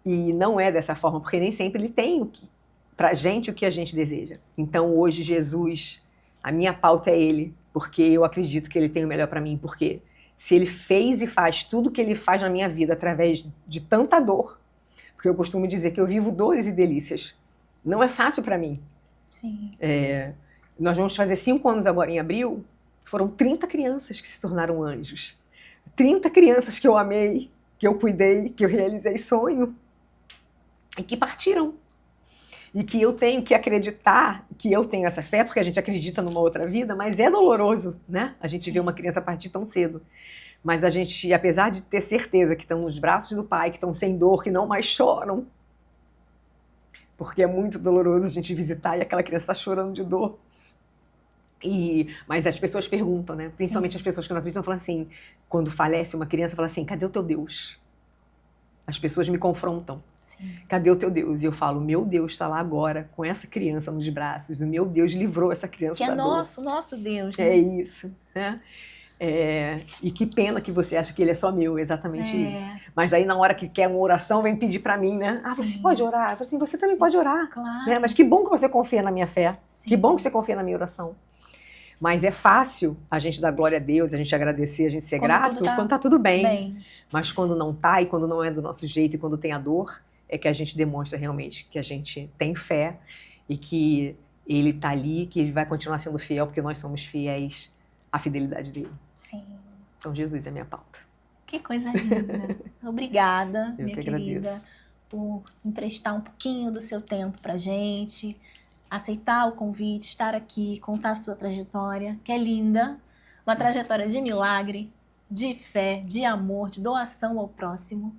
E não é dessa forma, porque nem sempre ele tem pra gente o que a gente deseja. Então hoje Jesus, a minha pauta é ele, porque eu acredito que ele tem o melhor para mim, porque se ele fez e faz tudo que ele faz na minha vida através de tanta dor, porque eu costumo dizer que eu vivo dores e delícias, não é fácil para mim. Sim. Nós vamos fazer 5 anos agora em abril, foram 30 crianças que se tornaram anjos. 30 crianças que eu amei, que eu cuidei, que eu realizei sonho, e que partiram. E que eu tenho que acreditar que eu tenho essa fé, porque a gente acredita numa outra vida, mas é doloroso, né? A gente vê uma criança partir tão cedo. Mas a gente, apesar de ter certeza que estão nos braços do Pai, que estão sem dor, que não mais choram, porque é muito doloroso a gente visitar e aquela criança está chorando de dor. Mas as pessoas perguntam, né? Principalmente as pessoas que não acreditam, falam assim, quando falece uma criança, falam assim, cadê o teu Deus? As pessoas me confrontam. Sim. Cadê o teu Deus? E eu falo, meu Deus está lá agora, com essa criança nos braços. O meu Deus livrou essa criança da dor. Que é nosso Deus. Né? É isso, né? E que pena que você acha que ele é só meu, exatamente isso. Mas daí na hora que quer uma oração, vem pedir pra mim, né? Ah, você pode orar? Eu falo assim, você também pode orar. Claro. Né? Mas que bom que você confia na minha fé. Sim. Que bom que você confia na minha oração. Mas é fácil a gente dar glória a Deus, a gente agradecer, a gente ser grato, quando tá tudo bem. Mas quando não tá, e quando não é do nosso jeito, e quando tem a dor, é que a gente demonstra realmente que a gente tem fé e que ele tá ali, que ele vai continuar sendo fiel, porque nós somos fiéis à fidelidade dele. Sim. Então Jesus é minha pauta. Que coisa linda. Obrigada, Eu minha que querida, agradeço. por emprestar um pouquinho do seu tempo pra gente, aceitar o convite, estar aqui, contar a sua trajetória, que é linda. Uma trajetória de milagre, de fé, de amor, de doação ao próximo.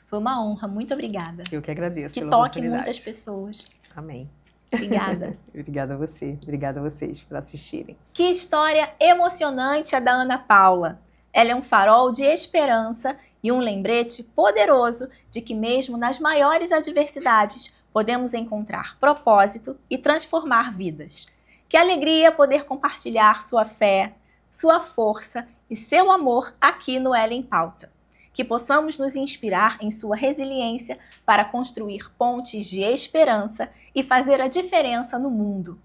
Foi uma honra. Muito obrigada. Eu que agradeço Que pela toque oportunidade. muitas pessoas. Amém. Obrigada. Obrigada a você. Obrigada a vocês por assistirem. Que história emocionante a da Ana Paula. Ela é um farol de esperança e um lembrete poderoso de que mesmo nas maiores adversidades podemos encontrar propósito e transformar vidas. Que alegria poder compartilhar sua fé, sua força e seu amor aqui no Ela em Pauta. Que possamos nos inspirar em sua resiliência para construir pontes de esperança e fazer a diferença no mundo.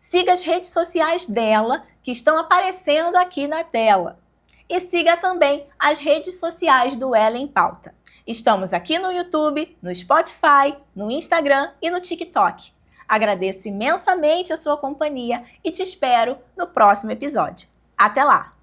Siga as redes sociais dela, que estão aparecendo aqui na tela. E siga também as redes sociais do Ela em Pauta. Estamos aqui no YouTube, no Spotify, no Instagram e no TikTok. Agradeço imensamente a sua companhia e te espero no próximo episódio. Até lá!